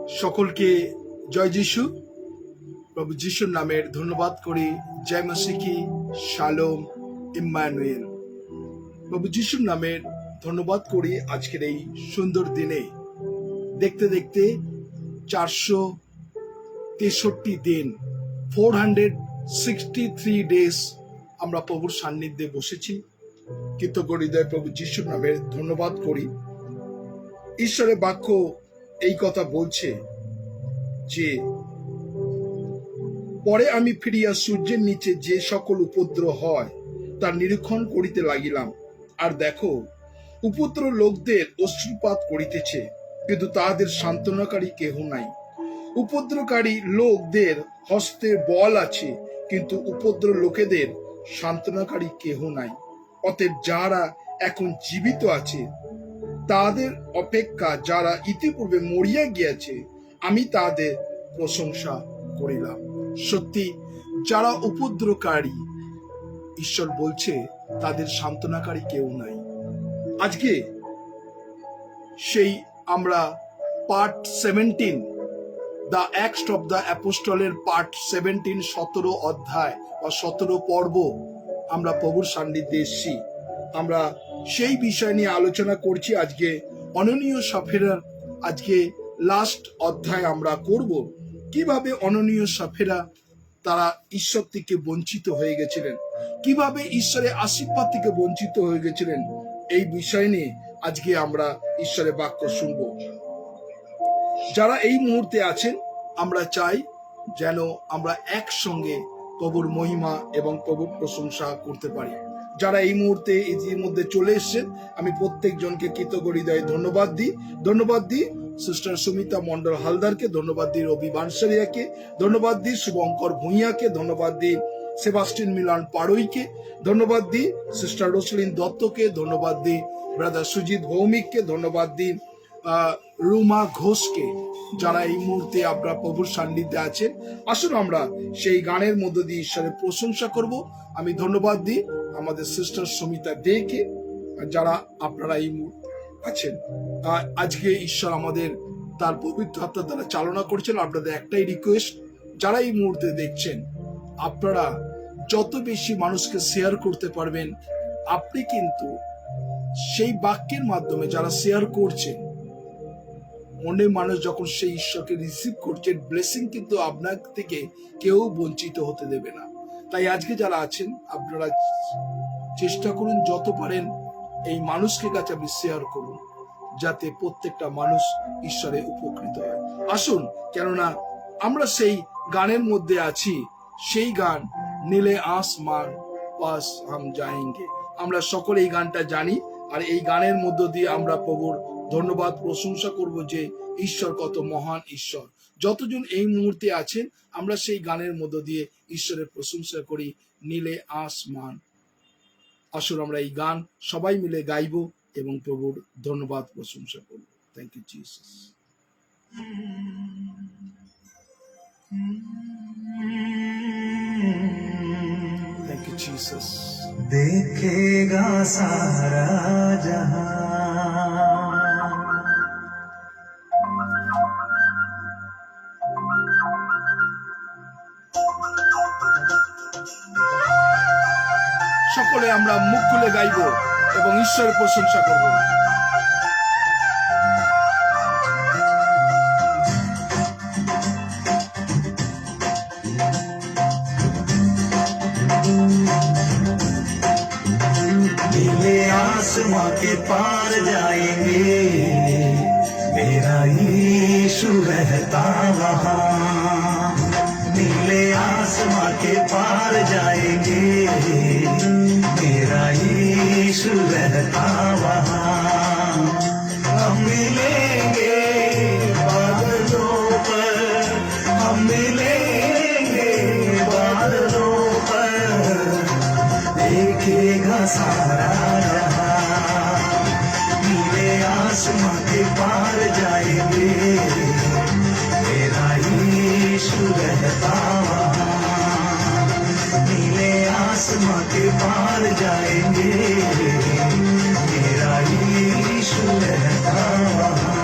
সকলকে জয় যিশু। প্রভু যিশুর নামের ধন্যবাদ করি। জয় মসিকি, শালোম, ইম্মানুয়েল। প্রভু যিশুর নামের ধন্যবাদ করি আজকের এই সুন্দর দিনে। দেখতে দেখতে 463 দিন, 463 ডেজ আমরা প্রভুর সান্নিধ্যে বসেছি। কৃতজ্ঞ হৃদয় প্রভু যিশুর নামের ধন্যবাদ করি। ঈশ্বরের বাক্য এই কথা বলছে যে, পরে আমি ফিরিয়া সূর্যের নিচে যে সকল উপদ্রব হয় তার নিরীক্ষণ করিতে লাগিলাম, আর দেখো, উপদ্রব লোকদের অশ্রুপাত করিতেছে, কিন্তু তাহাদের সান্ত্বনাকারী কেহ নাই। উপদ্রবকারী লোকদের হস্তে বল আছে, কিন্তু উপদ্রব লোকেদের সান্ত্বনাকারী কেহ নাই। অতএব যারা এখন জীবিত আছে তাদের অপেক্ষা যারা ইতিপূর্বে মরিয়া গিয়াছে, আমি তাদের প্রশংসা করিলাম। সত্যি, যারা উপদ্রবকারী, ঈশ্বর বলছে তাদের সান্ত্বনাকারী কেউ নাই। আজকে সেই আমরা part 17, the acts of the অ্যাপোস্টলের পার্ট 17, 17 অধ্যায় বা 17 পর্ব আমরা প্রভুর সান্নিধ্যে এসেছি। আমরা সেই বিষয় নিয়ে আলোচনা করছি। আজকে অননীয় সাফেরার আজকে লাস্ট অধ্যায় আমরা করব। কিভাবে অননীয় সাফেরা তারা ঈশ্বর থেকে বঞ্চিত হয়ে গেছিলেন, কিভাবে ঈশ্বরের আশীর্বাদ থেকে বঞ্চিত হয়ে গেছিলেন, এই বিষয় নিয়ে আজকে আমরা ঈশ্বরের বাক্য শুনব। যারা এই মুহূর্তে আছেন, আমরা চাই যেন আমরা একসঙ্গে প্রভুর মহিমা এবং প্রভুর প্রশংসা করতে পারি। যারা এই মুহূর্তে এর মধ্যে চলে এসেছেন, আমি প্রত্যেকজনকে কৃতজ্ঞ হৃদয়ে ধন্যবাদ দিই। সিস্টার সুমিতা মন্ডল হালদারকে ধন্যবাদ দিই, রবি বানসারিয়াকে ধন্যবাদ দিই, শুভঙ্কর ভূঁইয়াকে ধন্যবাদ দিই, সেবাস্টিন মিলান পাড়ইকে ধন্যবাদ দিই, সিস্টার রোসলিন দত্তকে ধন্যবাদ দিই, ব্রাদার সুজিত ভৌমিককে ধন্যবাদ দিই, রুমা ঘোষকে। যারা এই মুহূর্তে আপনারা প্রভুর সান্নিধ্যে আছেন, আসুন আমরা সেই গানের মধ্য দিয়ে ঈশ্বরের প্রশংসা করব। আমি ধন্যবাদ দিই আমাদের সিস্টার সুমিতা দেকে, যারা আপনারা এই মুহূর্তে আছেন। আজকে ঈশ্বর আমাদের তার পবিত্র আত্মা দ্বারা চালনা করছেন। আপনাদের একটাই রিকোয়েস্ট, যারা এই মুহূর্তে দেখছেন, আপনারা যত বেশি মানুষকে শেয়ার করতে পারবেন, আপনি কিন্তু সেই বাক্যের মাধ্যমে যারা শেয়ার করছেন, অনেক মানুষ যখন সেই ঈশ্বরকে রিসিভ করছে, ব্লেসিং কিন্তু আপনার থেকে কেউ বঞ্চিত হতে দেবে না। তাই আজকে যারা আছেন, আপনারা চেষ্টা করুন যত পারেন এই মানুষকে কাছে আপনি শেয়ার করুন, যাতে প্রত্যেকটা মানুষ ঈশ্বরে উপকৃত হয়। আসুন, কেননা আমরা সেই গানের মধ্যে আছি। সেই গান, নীলে আসমান পাস হাম যায়েঙ্গে। আমরা সকলে এই গানটা জানি, আর এই গানের মধ্য দিয়ে আমরা প্রভুর ধন্যবাদ প্রশংসা করব যে ঈশ্বর কত মহান ঈশ্বর। যতজন এই মুহূর্তে আছেন, আমরা সেই গানের মধ্য দিয়ে ঈশ্বরের প্রশংসা করি, নীলে আসমান। আসুন আমরা এই গান সবাই মিলে গাইব এবং প্রভুর ধন্যবাদ প্রশংসা করব। Thank you Jesus. Thank you Jesus. देखेगा सारा जहां, সকলে আমরা মুখ খুলে গাইব এবং ঈশ্বরের প্রশংসা করব। नीले आसमां के पार जाएंगे, मेरा यीशु रहता वहाँ। नीले आसमां के पार जाएंगे, मेरा यीशु रहता वहाँ। हम मिलेंगे बादलों पर, हम मिलेंगे बादलों पर, देखेगा सारा जहां। नीले आसमां के पार जाएंगे, मेरा यीशु रहता वहाँ। नीले आसमां के पार जाएंगे, मेरा यीशु रहता वहाँ।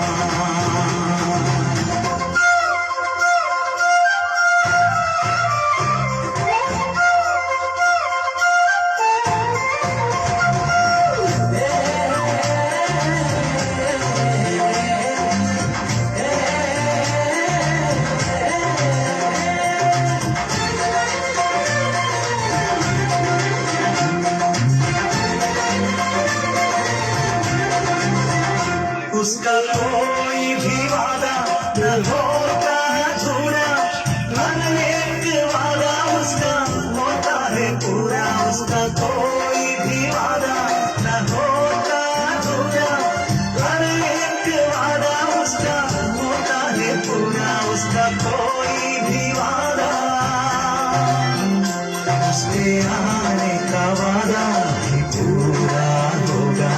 उसका कोई भी वादा, उसके आने का वादा भी पूरा होगा,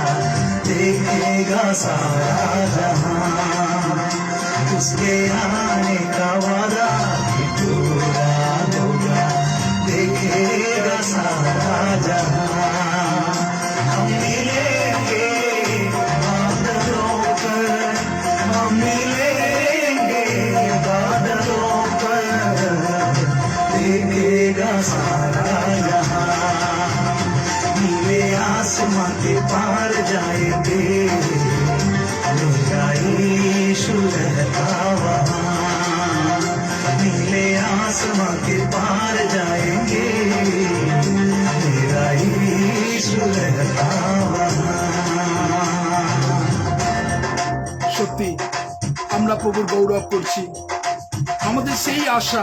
देखेगा सारा जहां। उसके आने का वादा भी पूरा होगा, देखेगा सारा जहां। हम मिलेंगे बादलों पर, हम मिलेंगे बादलों पर, देखेगा सारा जहां। नीले आसमां के पार जाएंगे, मेरा यीशु रहता वहाँ। नीले आसमां के पार जाएंगे, मेरा यीशु रहता वहाँ। সত্যি আমরা প্রভুর গৌরব করছি। আমাদের সেই আশা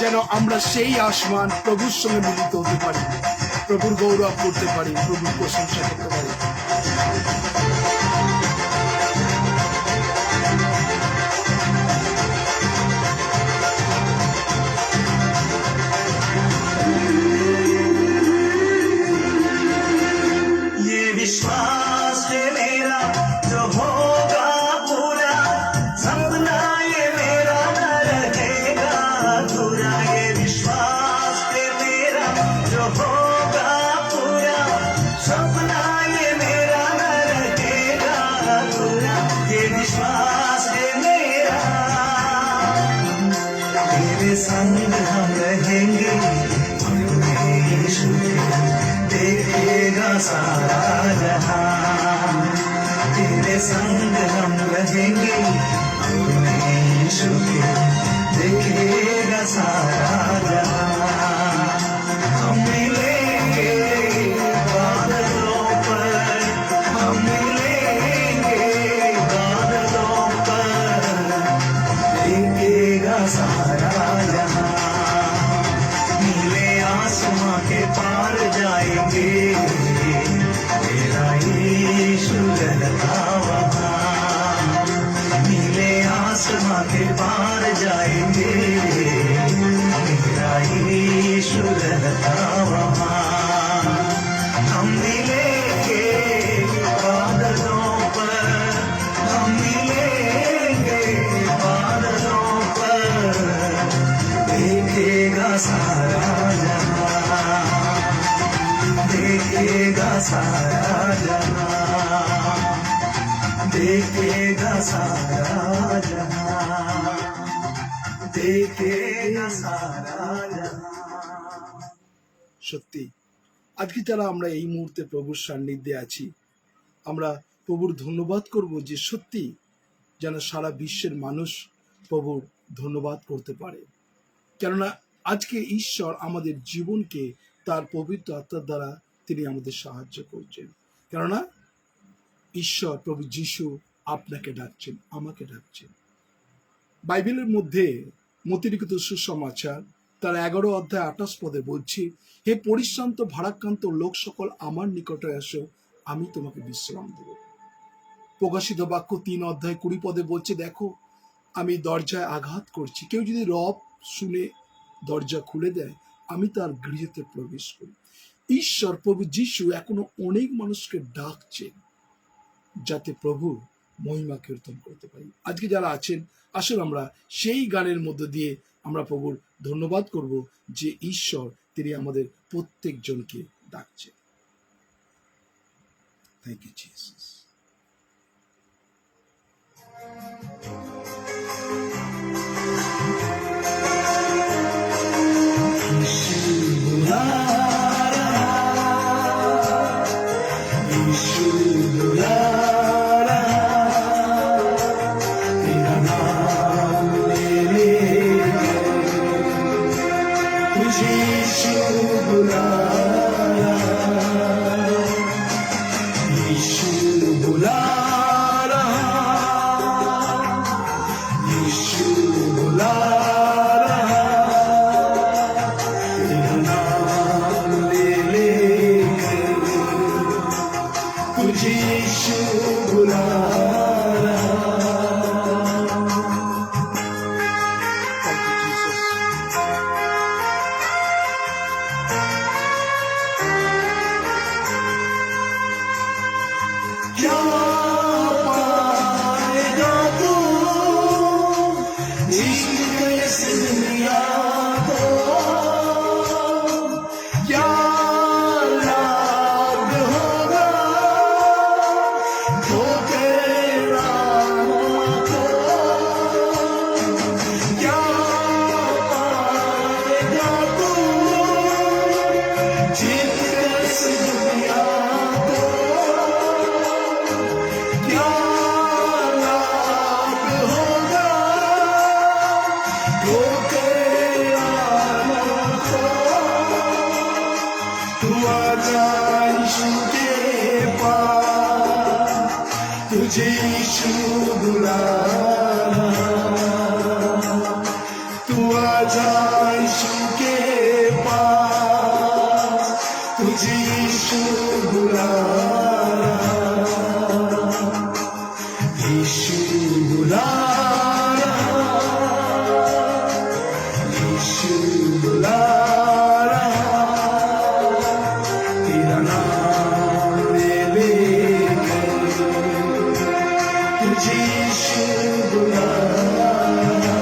যেন আমরা সেই আসমান প্রভুর সঙ্গে মিলিত হতে পারি, প্রভুর গৌরব করতে পারি, প্রভুর প্রশংসা করতে পারি। ये विश्वास है मेरा जो होगा पूरा, सपना ये मेरा न रहेगा अधूरा। ये विश्वास है मेरा जो होगा पूरा, सपना ये मेरा न रहेगा अधूरा। ये विश्वास है मेरा, तेरे संग हम रहेंगे, यीशु देखेगा सारा जहां। तेरे संग हम रहेंगे, यीशु देखेगा सारा जहां। हम मिलेंगे बादलों पर, हम मिलेंगे बादलों पर, देखेगा सारा जहां। नीले आसमां के पार जाएंगे, मेरा यीशु रहता वहाँ। नीले आसमां के पार जाएंगे, मेरा यीशु रहता वहाँ। हम मिलेंगे बादलों पर, हम मिलेंगे बादलों पर, देखेगा सारा जहां, देखेगा सारा जहां, देखेगा सारा जहां, देखेगा सारा जहां। সত্যি আজকে যারা আমরা এই মুহূর্তে প্রভুর সান্নিধ্যে আছি, আমরা প্রভুর ধন্যবাদ করব যে সত্যি যেন সারা বিশ্বের মানুষ প্রভুর ধন্যবাদ করতে পারে। কেননা আজকে ঈশ্বর আমাদের জীবনকে তার পবিত্র আত্মার দ্বারা তিনি আমাদের সাহায্য করছেন। কেননা ঈশ্বর প্রভু যিশু আপনাকে ডাকছেন, আমাকে ডাকছেন। বাইবেলের মধ্যে মতিলিখিত সুসমাচার তার 11 অধ্যায় 28 পদে বলছি, হে পরিশ্রান্ত ভারাক্রান্ত লোক সকল আমার নিকটে আসো, আমি তোমাকে বিশ্রাম দেব। প্রকাশিত বাক্য 3 অধ্যায় 20 পদে বলছে, দেখো আমি দরজায় আঘাত করছি, কেউ যদি রব শুনে দরজা খুলে দেয়, আমি তার গৃহেতে প্রবেশ করি। ঈশ্বর প্রভু যিশু এখনো অনেক মানুষকে ডাকছেন যাতে প্রভু মহিমা কীর্তন করতে পারি। আজকে যারা আছেন, আসলে আমরা সেই গানের মধ্য দিয়ে আমরা প্রভুর ধন্যবাদ করব যে ঈশ্বর তিনি আমাদের প্রত্যেকজনকে ডাকছেন। Thank you Jesus. इश्क इस दुनिया को क्या लाभ होगा, धोखे राहों को क्या पाएगा तू, जीत इस दुनिया को क्या लाभ होगा, धोखे राहों को। तू आजा यीशु के पास, तुझे यीशु बुला रहा। तू आजा यीशु के पास, तुझे यीशु बुला रहा। यीशु बुला रहा, यीशु बुला रहा। तेरा नाम ले लेकर तुझे यीशु बुला रहा।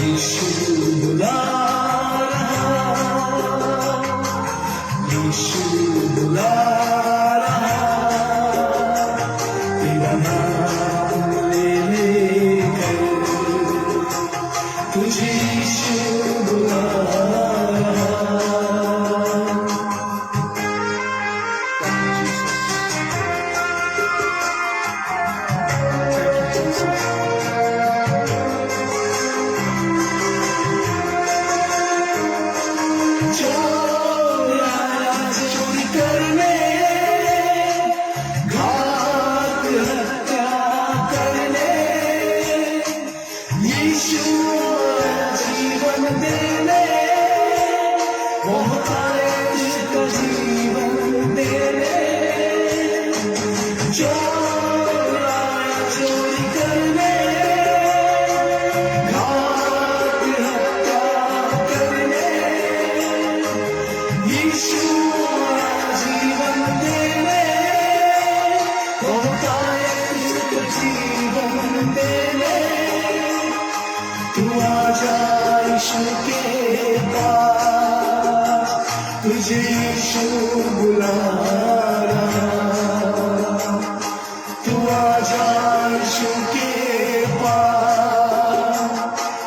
यीशु बुला रहा, यीशु बुला रहा। तेरा नाम ले लेकर तुझे यीशु बुला रहा। चोर आया चोरी करने, घात हत्या करने, यीशु आया जीवन देने, बहुत आए इसका जीवन देने। चोर आया चोरी करने, घात हत्या करने, यीशु आया जीवन देने, बहुत आए इसका जीवन देने। तू आजा यीशु के पास, तुझे यीशु बुला रहा। तू आजा यीशु के पास,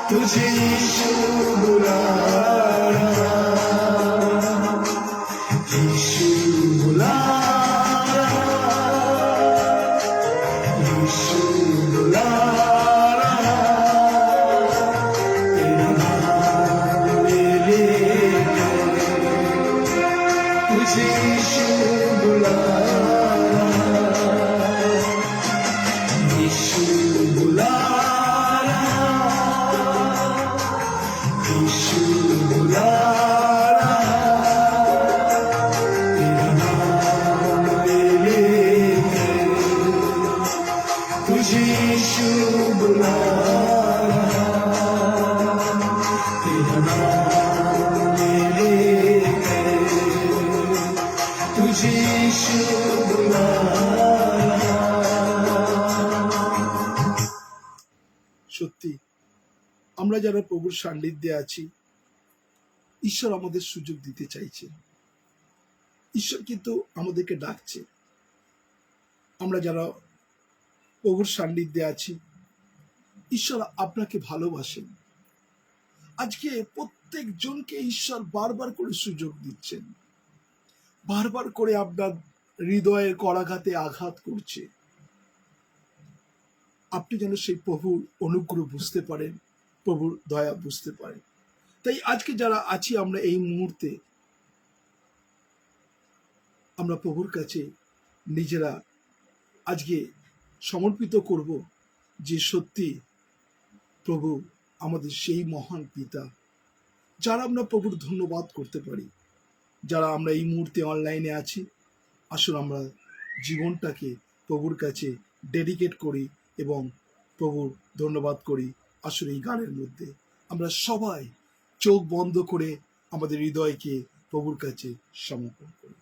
तुझे यीशु बुला रहा। यीशु बुला रहा, यीशु बुला रहा। तेरा नाम ले लेकर तुझे यीशु बुला रहा। यीशु बुला रहा, यीशु बुला रहा। तेरा नाम ले लेकर तुझे यीशु बुला रहा। तेरा नाम ले लेकर तुझे यीशु बुला रहा। সত্যি আমরা যারা প্রভুর সান্নিধ্যে আছি, ঈশ্বর আমাদের সুযোগ দিতে চাইছে। ঈশ্বর কিন্তু আমাদেরকে ডাকছে। আমরা যারা প্রভুর সান্নিধ্যে আছি, ঈশ্বর আপনাকে ভালোবাসেন। আজকে প্রত্যেকজনকে ঈশ্বর বারবার করে সুযোগ দিচ্ছেন, বারবার করে আপনার হৃদয়ের করাঘাতে আঘাত করছে। আপনি যেন সেই প্রভুর অনুগ্রহ বুঝতে পারেন, প্রভুর দয়া বুঝতে পারেন। তাই আজকে যারা আছি আমরা এই মুহূর্তে আমরা প্রভুর কাছে নিজেরা আজকে সমর্পিত করব যে সত্যি প্রভু আমাদের সেই মহান পিতা, যারা আমরা প্রভুর ধন্যবাদ করতে পারি। যারা আমরা এই মুহূর্তে অনলাইনে আছি, আসুন আমরা জীবনটাকে প্রভুর কাছে ডেডিকেট করি এবং প্রভুর ধন্যবাদ করি। আসুন এই গানের মধ্যে আমরা সবাই চোখ বন্ধ করে আমাদের হৃদয়কে প্রভুর কাছে সমর্পণ করি।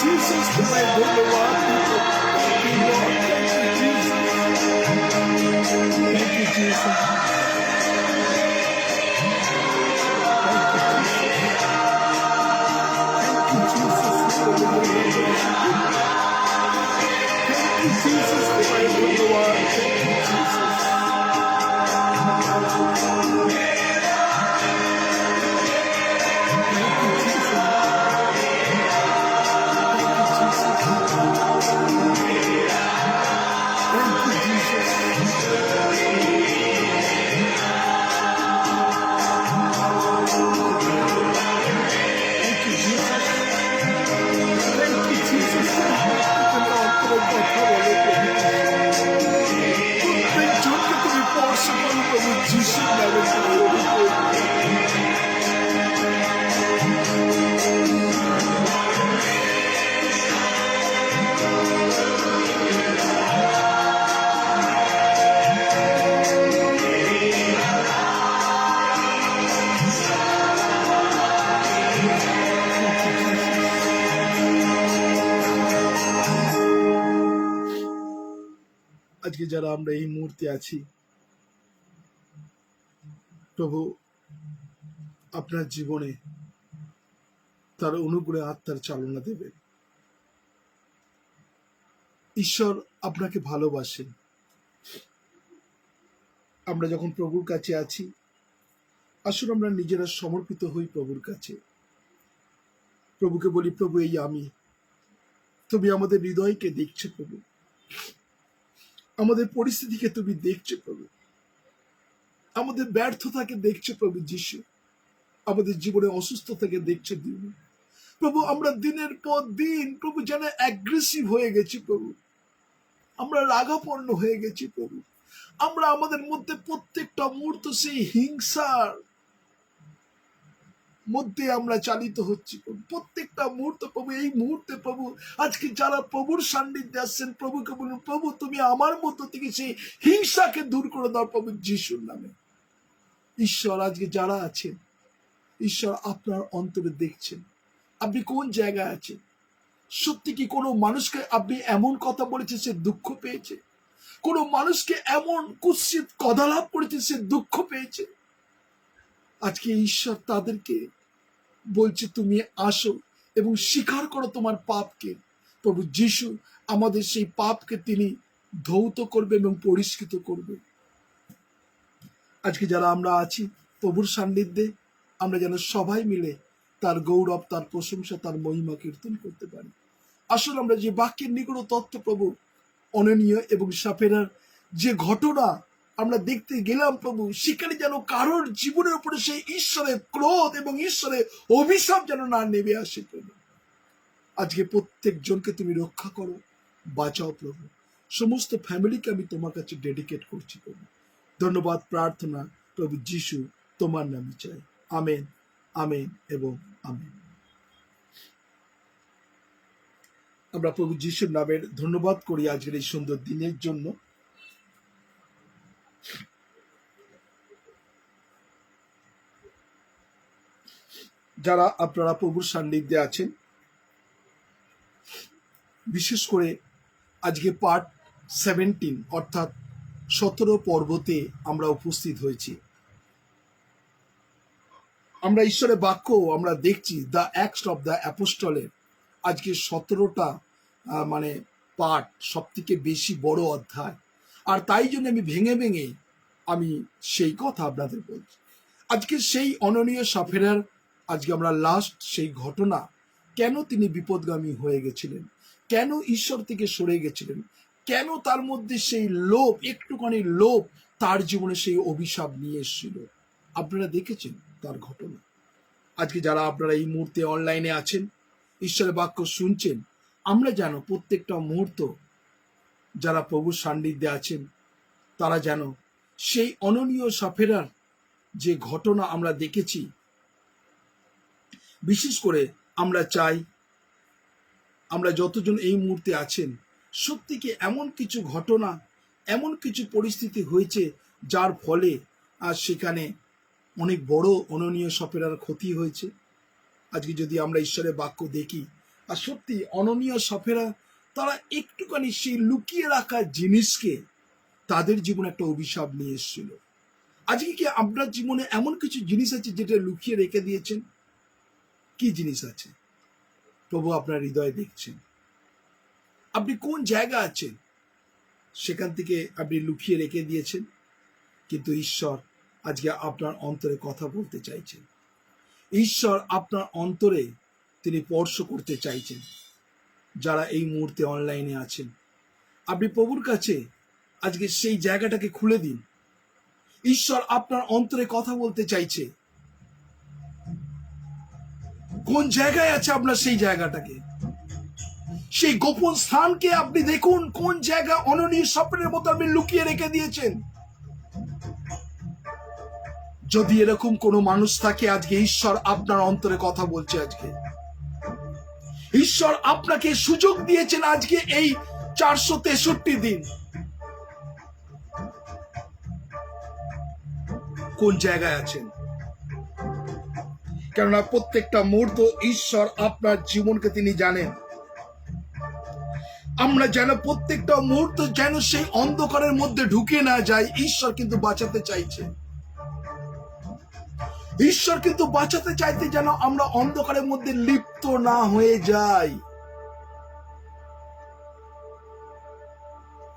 Jesus, तुम्हें धन्यवाद देते हैं। Thank you, Jesus. Thank you, Jesus. Thank you, Jesus, तुम्हें धन्यवाद। Thank you, Jesus. আজকে যারা আমরা এই মুহূর্তে আছি, প্রভু আপনার জীবনে তার অনুগ্রহে আত্মার চালনা দেবেন। ঈশ্বর আপনাকে ভালোবাসেন। আমরা যখন প্রভুর কাছে আছি, আসুন আমরা নিজেরা সমর্পিত হই প্রভুর কাছে। প্রভুকে বলি, প্রভু এই আমি, তুমি আমাদের হৃদয়কে দেখছো প্রভু, আমাদের পরিস্থিতিকে তুমি দেখছো প্রভু, আমাদের ব্যর্থতাকে দেখছো প্রভু যিশু, আমাদের জীবনে অসুস্থতাকে দেখছো দিন প্রভু। আমরা দিনের পর দিন প্রভু যেন অ্যাগ্রেসিভ হয়ে গেছি প্রভু, আমরা রাগাপন্ন হয়ে গেছি প্রভু। আমরা আমাদের মধ্যে প্রত্যেকটা মুহূর্ত সেই হিংসার মধ্যে আমরা চালিত হচ্ছি প্রভু, প্রত্যেকটা মুহূর্ত প্রভু। এই মুহূর্তে প্রভু আজকে যারা প্রভুর সান্নিধ্যে আসছেন, প্রভুকে বলুন, প্রভু তুমি আমার মধ্যে থেকে সেই হিংসাকে দূর করে দাও প্রভু যিশুর নামে। ঈশ্বর আজকে যারা আছেন, ঈশ্বর আপনার অন্তরে দেখছেন আপনি কোন জায়গায় আছেন। সত্যি কি কোনো মানুষকে আপনি এমন কথা বলেছে সে দুঃখ পেয়েছে? কোনো মানুষকে এমন কুৎসিত কদালাপ করেছে সে দুঃখ পেয়েছে? আজকে ঈশ্বর তাদেরকে বলছে তুমি আসো এবং স্বীকার করো তোমার পাপকে। প্রভু যিশু আমাদের সেই পাপকে তিনি ধৌত করবে এবং পরিষ্কৃত করবে। আজকে যারা আমরা আছি প্রভুর সান্নিধ্যে, আমরা যেন সবাই মিলে তার গৌরব, তার প্রশংসা, তার মহিমা কীর্তন করতে পারি। আসলে আমরা যে বাক্যের নিগূঢ় তত্ত্ব প্রভু অননীয় এবং সাফেরার যে ঘটনা আমরা দেখতে গেলাম প্রভু, সেখানে যেন কারোর জীবনের উপরে সেই ঈশ্বরের ক্রোধ এবং ঈশ্বরের অভিশাপ যেন না নেমে আসে প্রভু। আজকে প্রত্যেক জনকে তুমি রক্ষা করো, বাঁচাও প্রভু। সমস্ত ফ্যামিলিকে আমি তোমার কাছে ডেডিকেট করছি প্রভু। ধন্যবাদ প্রার্থনা প্রভু যিশু তোমার নামে চাই। আমেন, আমেন এবং আমেন। আমরা প্রভু যিশুর নামের ধন্যবাদ করি আজকের এই সুন্দর দিনের জন্য। যারা আপনারা প্রভুর সান্নিধ্যে আছেন, বিশেষ করে আজকে পার্ট 17 অর্থাৎ 17 পর্বতে আমরা উপস্থিত হয়েছি। আমরা ঈশ্বরের বাক্য আমরা দেখছি দ্য অ্যাক্টস অফ দ্য অ্যাপোস্টলের আজকে 17টা মানে পার্ট, সব থেকে বেশি বড় অধ্যায়। আর তাই জন্য আমি ভেঙে ভেঙে আমি সেই কথা আপনাদের বলছি। আজকে সেই অননীয় সাফেরার আজকে আমরা লাস্ট সেই ঘটনা, কেন তিনি বিপদগামী হয়ে গেছিলেন, কেন ঈশ্বর থেকে সরে গেছিলেন, কেন তার মধ্যে সেই লোভ, একটুখানি লোভ তার জীবনে সেই অভিশাপ নিয়ে এসেছিল। আপনারা দেখেছেন তার ঘটনা। আজকে যারা আপনারা এই মুহূর্তে অনলাইনে আছেন, ঈশ্বরের বাক্য শুনছেন, আমরা যেন প্রত্যেকটা মুহূর্ত যারা প্রভুর সান্নিধ্যে আছেন তারা যেন সেই অননীয় সাফেরার যে ঘটনা আমরা দেখেছি, বিশেষ করে আমরা চাই আমরা যতজন এই মুহূর্তে আছেন সত্যি কি এমন কিছু ঘটনা, এমন কিছু পরিস্থিতি হয়েছে যার ফলে আজ সেখানে অনেক বড় অননীয় সাফেরার ক্ষতি হয়েছে। আজকে যদি আমরা ঈশ্বরের বাক্য দেখি, আর সত্যি অননীয় সাফেরা তারা একটুখানি সেই লুকিয়ে রাখা জিনিসকে তাদের জীবনে একটা অভিশাপ নিয়ে এসেছিল। আজকে কি আপনার জীবনে এমন কিছু জিনিস আছে যেটা লুকিয়ে রেখে দিয়েছেন? কি জিনিস আছে? প্রভু আপনার হৃদয়ে দেখছেন। আপনি কোন জায়গা আছেন সেখান থেকে আপনি লুকিয়ে রেখে দিয়েছেন, কিন্তু ঈশ্বর আজকে আপনার অন্তরে কথা বলতে চাইছেন। ঈশ্বর আপনার অন্তরে তিনি স্পর্শ করতে চাইছেন। যারা এই মুহূর্তে অনলাইনে আছেন, আপনি প্রভুর কাছে আজকে সেই জায়গাটাকে খুলে দিন। ঈশ্বর আপনার অন্তরে কথা বলতে চাইছে। কোন জায়গায় আছে আপনার সেই জায়গাটাকে, সেই গোপন স্থানকে আপনি দেখুন। কোন জায়গা অননীয় স্বপ্নের মতো আপনি লুকিয়ে রেখে দিয়েছেন। যদি এরকম কোনো মানুষ থাকে, আজকে ঈশ্বর আপনার অন্তরে কথা বলছে। আজকে ঈশ্বর আপনাকে সুযোগ দিয়েছেন আজকে এই 463 দিন। কোন জায়গায় আছেন? কেননা প্রত্যেকটা মুহূর্ত ঈশ্বর আপনার জীবনকে তিনি জানেন। আমরা যেন প্রত্যেকটা মুহূর্ত যেন সেই অন্ধকারের মধ্যে ঢুকে না যায়। ঈশ্বর কিন্তু বাঁচাতে চাইছে। ঈশ্বর কিন্তু বাঁচাতে চাইতে যেন আমরা অন্ধকারের মধ্যে লিপ্ত না হয়ে যাই।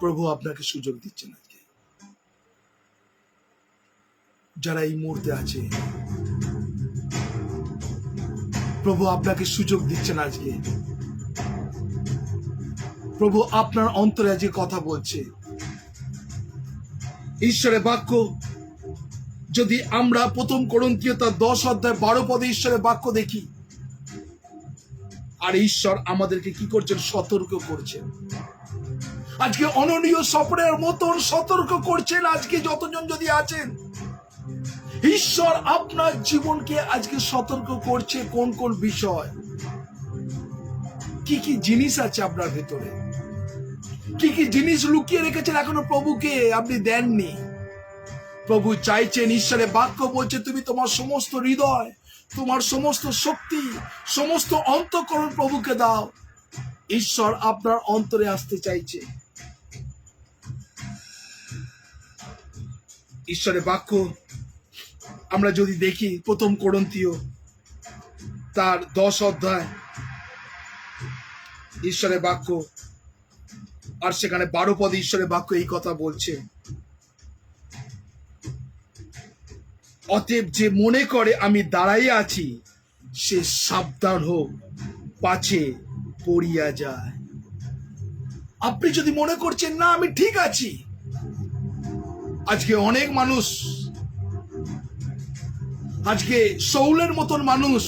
প্রভু আপনাকে সুযোগ দিচ্ছেন আজকে। যারা এই মুহূর্তে আছে, প্রভু আপনাকে সুযোগ দিচ্ছেন আজকে। প্রভু আপনার অন্তরে আজকে কথা বলছে। ঈশ্বরের বাক্য যদি আমরা 1 কোরিন্থীয় 10:12 ঈশ্বরের বাক্য দেখি, আর ঈশ্বর আমাদেরকে কি করছেন? সতর্ক করছেন। আজকে অননীয় স্বপ্নের মতন সতর্ক করছেন। আজকে যতজন যদি আছেন, ঈশ্বর আপনার জীবনকে আজকে সতর্ক করছে। কোন কোন বিষয়, কি কি জিনিস আছে আপনার ভেতরে, কি কি জিনিস লুকিয়ে রেখেছেন এখনো প্রভুকে আপনি দেননি। প্রভু চাইছেন, ঈশ্বরের বাক্য বলছে, তুমি তোমার সমস্ত হৃদয়, তোমার সমস্ত শক্তি, সমস্ত অন্তঃকরণ প্রভুকে দাও। ঈশ্বর আপনার অন্তরে আসতে চাইছে। ঈশ্বরের বাক্য আমরা যদি দেখি 1 কোরিন্থীয় তার 10 অধ্যায়, ঈশ্বরের বাক্য, আর সেখানে 12 পদে ঈশ্বরের বাক্য এই কথা বলছে, অতএব যে মনে করে আমি দাঁড়াইয়া আছি, সে সাবধান হোক, পাছে পড়িয়া যায়। আপনি যদি মনে করছেন না আমি ঠিক আছি, আজকে অনেক মানুষ, আজকে শৌলের মতন মানুষ,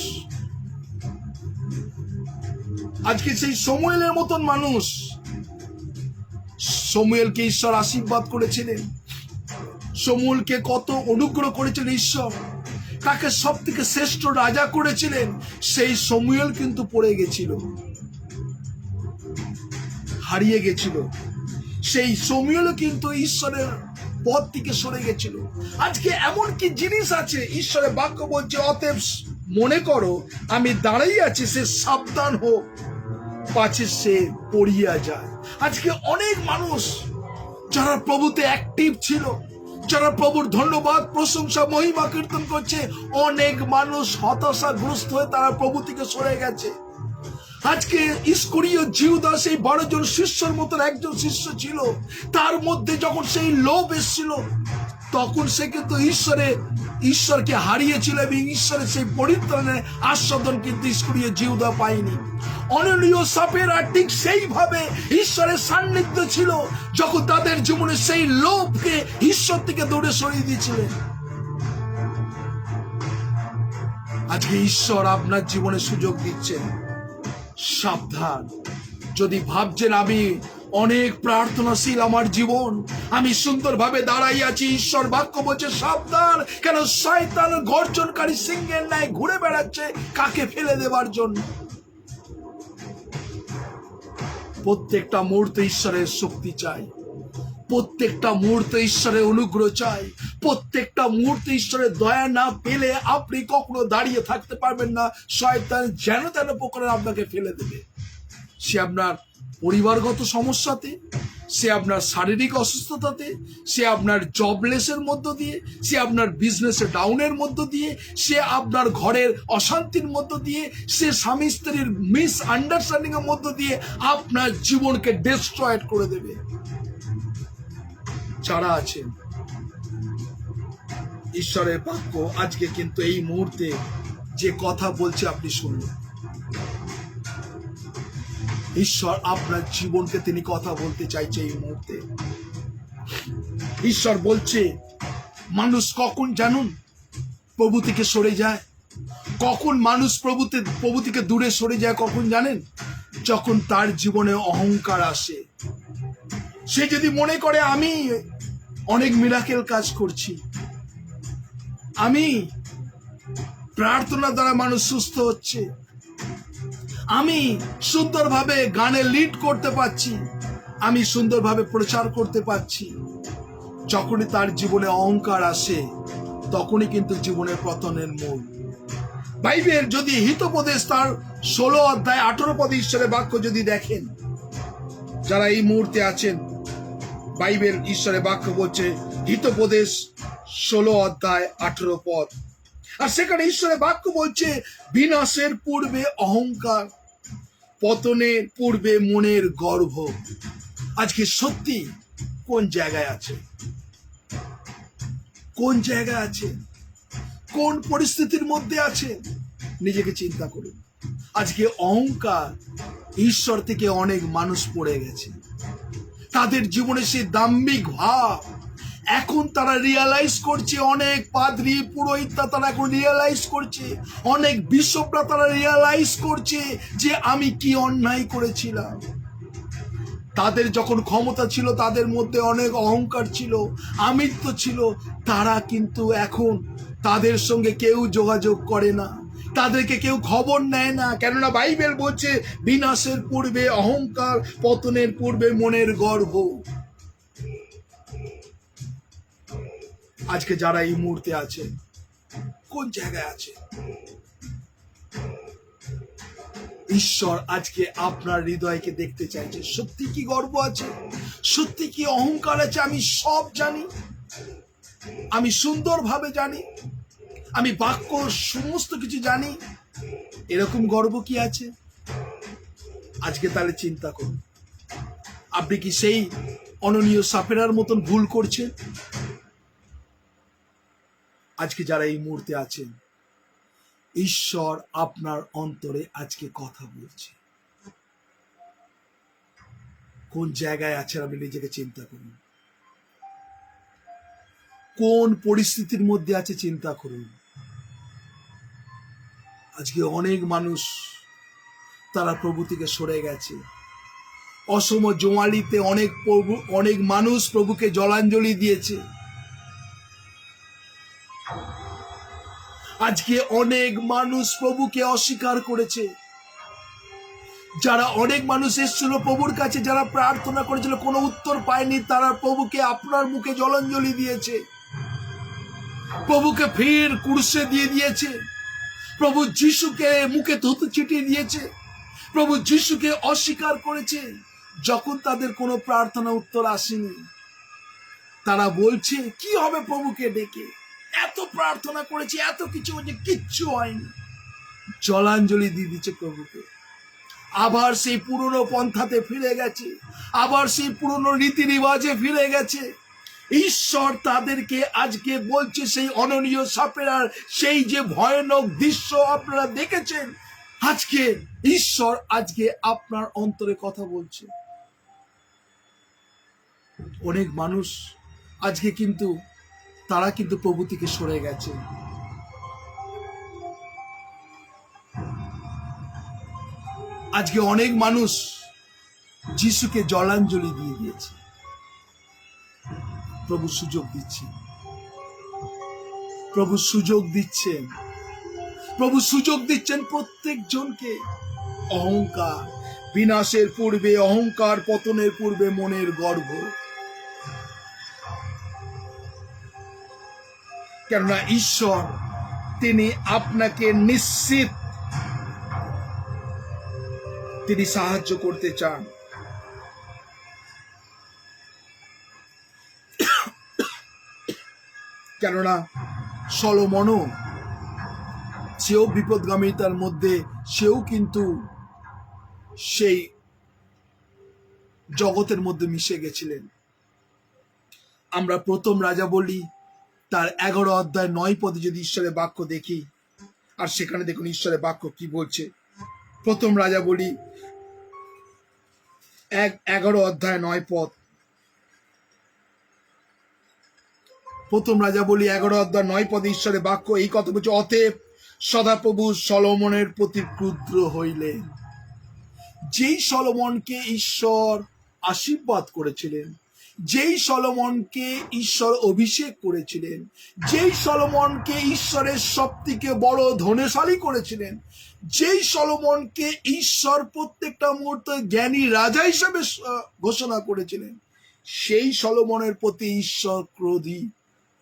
আজকে সেই সমুয়েলের মতন মানুষ। সমুয়েলকে ঈশ্বর আশীর্বাদ করেছিলেন, সমুয়েলকে কত অনুগ্রহ করেছিলেন ঈশ্বর, তাকে সব থেকে শ্রেষ্ঠ রাজা করেছিলেন। সেই সমুয়েল কিন্তু পড়ে গেছিল, হারিয়ে গেছিল। সেই সমুয়েলও কিন্তু ঈশ্বরের পথ থেকে সরে গেছিল। আজকে এমন কি জিনিস আছে, ঈশ্বরের বাক্য বলছে, অতএব মনে করো আমি দাঁড়াই আছি, সে সাবধান হোক, পাছে সে পড়িয়া যায়। আজকে অনেক মানুষ যারা প্রভুতে অ্যাক্টিভ ছিল, যারা প্রভুর ধন্যবাদ, প্রশংসা, মহিমা কীর্তন করছে, অনেক মানুষ হতাশাগ্রস্ত হয়ে তারা প্রভু থেকে সরে গেছে। আজকে ইস্করিয় জিউদা সেই 12 জন শিষ্যর মতন একজন শিষ্য ছিল। তার মধ্যে যখন সেই লোভ এসেছিল, তখন সে কিন্তু ঈশ্বরকে হারিয়েছিল এবং ঈশ্বরের সেই পরিত্রাণের আস্বাদন কিন্তু ইস্করিয় জিউদা পায়নি। অননীয় সাফেরা ঠিক সেইভাবে ঈশ্বরের সান্নিধ্য ছিল, যখন তাদের জীবনে সেই লোভকে ঈশ্বর থেকে দূরে সরিয়ে দিয়েছিলেন। আজকে ঈশ্বর আপনার জীবনে সুযোগ দিচ্ছেন। সাবধান, যদি ভাবছেন আমি অনেক প্রার্থনাশীল আমার জীবন, আমি সুন্দরভাবে দাঁড়াই আছি, ঈশ্বর বাক্য বলছে সাবধান, কেন শয়তান গর্জনকারী সিংহের ন্যায় ঘুরে বেড়াচ্ছে কাকে ফেলে দেবার জন্য। প্রত্যেকটা মুহূর্তে ঈশ্বরের শক্তি চাই, প্রত্যেকটা মুহূর্তে ঈশ্বরের অনুগ্রহ চাই, প্রত্যেকটা মুহূর্তে ঈশ্বরের দয়া না পেলে আপনি কখনো দাঁড়িয়ে থাকতে পারবেন না। শয়তান যেন তেন প্রকারে আপনাকে ফেলে দেবে। সে আপনার পরিবারগত সমস্যাতে, সে আপনার শারীরিক অসুস্থতাতে, সে আপনার জবলেসের মধ্য দিয়ে, সে আপনার বিজনেসে ডাউনের মধ্য দিয়ে, সে আপনার ঘরের অশান্তির মধ্য দিয়ে, সে স্বামী স্ত্রীর মিস আন্ডারস্ট্যান্ডিং এর মধ্য দিয়ে আপনার জীবনকে ডিস্ট্রয়েড করে দেবে। যারা আছেন, ঈশ্বরের বাক্য আজকে কিন্তু এই মুহূর্তে যে কথা বলছে আপনি শুনুন। ঈশ্বর আপনার জীবনকে তিনি কথা বলতে চাইছে এই মুহূর্তে। ঈশ্বর বলছে, মানুষ কখন জানুন প্রভু থেকে সরে যায়, কখন মানুষ প্রভু থেকে দূরে সরে যায় কখন জানেন? যখন তার জীবনে অহংকার আসে। সে যদি মনে করে আমি অনেক মিরাকেল কাজ করছি, আমি প্রার্থনা দ্বারা মানুষ সুস্থ হচ্ছে, আমি সুন্দরভাবে গানে লিড করতে পারছি, আমি সুন্দরভাবে প্রচার করতে পারছি, যখনই তার জীবনে অহংকার আসে তখনই কিন্তু জীবনের পতনের মূল। বাইবেল যদি হিতোপদেশ তার 16 অধ্যায় 18 পদে ঈশ্বরের বাক্য যদি দেখেন, যারা এই মুহূর্তে আছেন, বাইবেল ঈশ্বরের বাক্য বলছে হিতোপদেশ 16 অধ্যায় 18 পদ, আর সেখানে ঈশ্বরের বাক্য বলছে বিনাশের পূর্বে অহংকার, পতনের পূর্বে মনের গর্ব। আজকে সত্যি কোন জায়গায় আছে, কোন জায়গায় আছে, কোন পরিস্থিতির মধ্যে আছে, নিজেকে চিন্তা করুন। আজকে অহংকার, ঈশ্বর থেকে অনেক মানুষ পড়ে গেছে, তাদের জীবনে সে দাম্ভিক ভাব এখন তারা রিয়ালাইজ করছে, অনেক পাদ্রী পুরোহিতরা তারা এখন রিয়ালাইজ করছে, অনেক বিশপরা তারা রিয়ালাইজ করছে যে আমি কি অন্যায় করেছিলাম। তাদের যখন ক্ষমতা ছিল তাদের মধ্যে অনেক অহংকার ছিল, আমিত্ব ছিল, তারা কিন্তু এখন তাদের সঙ্গে কেউ যোগাযোগ করে না, তাদেরকে কেউ খবর নেয় না, কেননা বাইবেল বলছে বিনাশের পূর্বে অহংকার, পতনের পূর্বে মনের গর্ব। আজকে যারা এই মুহূর্তে আছে, কোন জায়গায় আছে? ঈশ্বর আজকে আপনার হৃদয়কে দেখতে চাইছে। সত্যি কি গর্ব আছে, সত্যি কি অহংকার আছে? আমি সব জানি, আমি সুন্দরভাবে জানি, আমি বাক্য সমস্ত কিছু জানি, এরকম গর্ব কি আছে? আজকে তাহলে চিন্তা করুন, আপনি কি সেই অননীয় সাপেরার মতন ভুল করছেন? আজকে যারা এই মুহূর্তে আছেন, ঈশ্বর আপনার অন্তরে আজকে কথা বলছে। কোন জায়গায় আছেন আপনি নিজেকে চিন্তা করুন, কোন পরিস্থিতির মধ্যে আছে চিন্তা করুন। আজকে অনেক মানুষ তারা প্রভু থেকে সরে গেছে। অসম জোয়ালিতে অনেক মানুষ প্রভুকে জলাঞ্জলি দিয়েছে। আজকে অনেক মানুষ প্রভুকে অস্বীকার করেছে। যারা অনেক মানুষ এসেছিল প্রভুর কাছে, যারা প্রার্থনা করেছিল কোনো উত্তর পায়নি, তারা প্রভুকে আপনার মুখে জলাঞ্জলি দিয়েছে, প্রভুকে ফির কুরসে দিয়ে দিয়েছে, প্রভু যিশুকে মুখে থুতু ছিটিয়ে দিয়েছে, প্রভু যিশুকে অস্বীকার করেছে। যখন তাদের কোনো প্রার্থনা উত্তর আসেনি, তারা বলছে কি হবে প্রভুকে ডেকে, এত প্রার্থনা করেছি, এত কিছু হয়েছে, কিচ্ছু হয়নি। জলাঞ্জলি দিয়ে দিচ্ছে প্রভুকে। আবার সেই পুরনো পন্থাতে ফিরে গেছে, আবার সেই পুরনো রীতি রিবাজে ফিরে গেছে। ঈশ্বর তাদেরকে আজকে বলছে সেই অননীয় সাপেরার সেই যে ভয়ানক দৃশ্য আপনারা দেখেছেন, আজকে ঈশ্বর আজকে আপনার অন্তরে কথা বলছে। অনেক মানুষ আজকে কিন্তু তারা কিন্তু প্রভু থেকে সরে গেছে। আজকে অনেক মানুষ যিশুকে জলাঞ্জলি দিয়ে দিয়েছে। প্রভু সুযোগ দিচ্ছেন, প্রভু সুযোগ দিচ্ছেন, প্রভু সুযোগ দিচ্ছেন প্রত্যেক জনকে। অহংকার বিনাশের পূর্বে, অহংকার পতনের পূর্বে মনের গর্ব। কেননা ঈশ্বর তিনি আপনাকে নিশ্চিত তিনি সাহায্য করতে চান। কেননা সলোমনও সেও বিপদগামিতার মধ্যে, সেও কিন্তু সেই জগতের মধ্যে মিশে গেছিলেন। আমরা প্রথম রাজা বলি তার 11 অধ্যায় 9 পদে যদি ঈশ্বরের বাক্য দেখি, আর সেখানে দেখুন ঈশ্বরের বাক্য কি বলছে। প্রথম রাজা বলি 11 অধ্যায় 9 পদ। প্রথম রাজা বলি 11 অধ্যায় 9 পদে ঈশ্বরের বাক্য এই কথা বলছে, অতএব সদাপ্রভু সলোমনের প্রতি ক্রুদ্ধ হইলেন। যেই সলোমনকে ঈশ্বর আশীর্বাদ করেছিলেন, যেই সলোমনকে ঈশ্বর অভিষেক করেছিলেন, যেই সলোমনকে ঈশ্বরের সবথেকে বড় ধনশালী করেছিলেন, যেই সলোমনকে ঈশ্বর প্রত্যেকটা মুহূর্তে জ্ঞানী রাজা হিসেবে ঘোষণা করেছিলেন, সেই সলোমনের প্রতি ঈশ্বর ক্রোধী।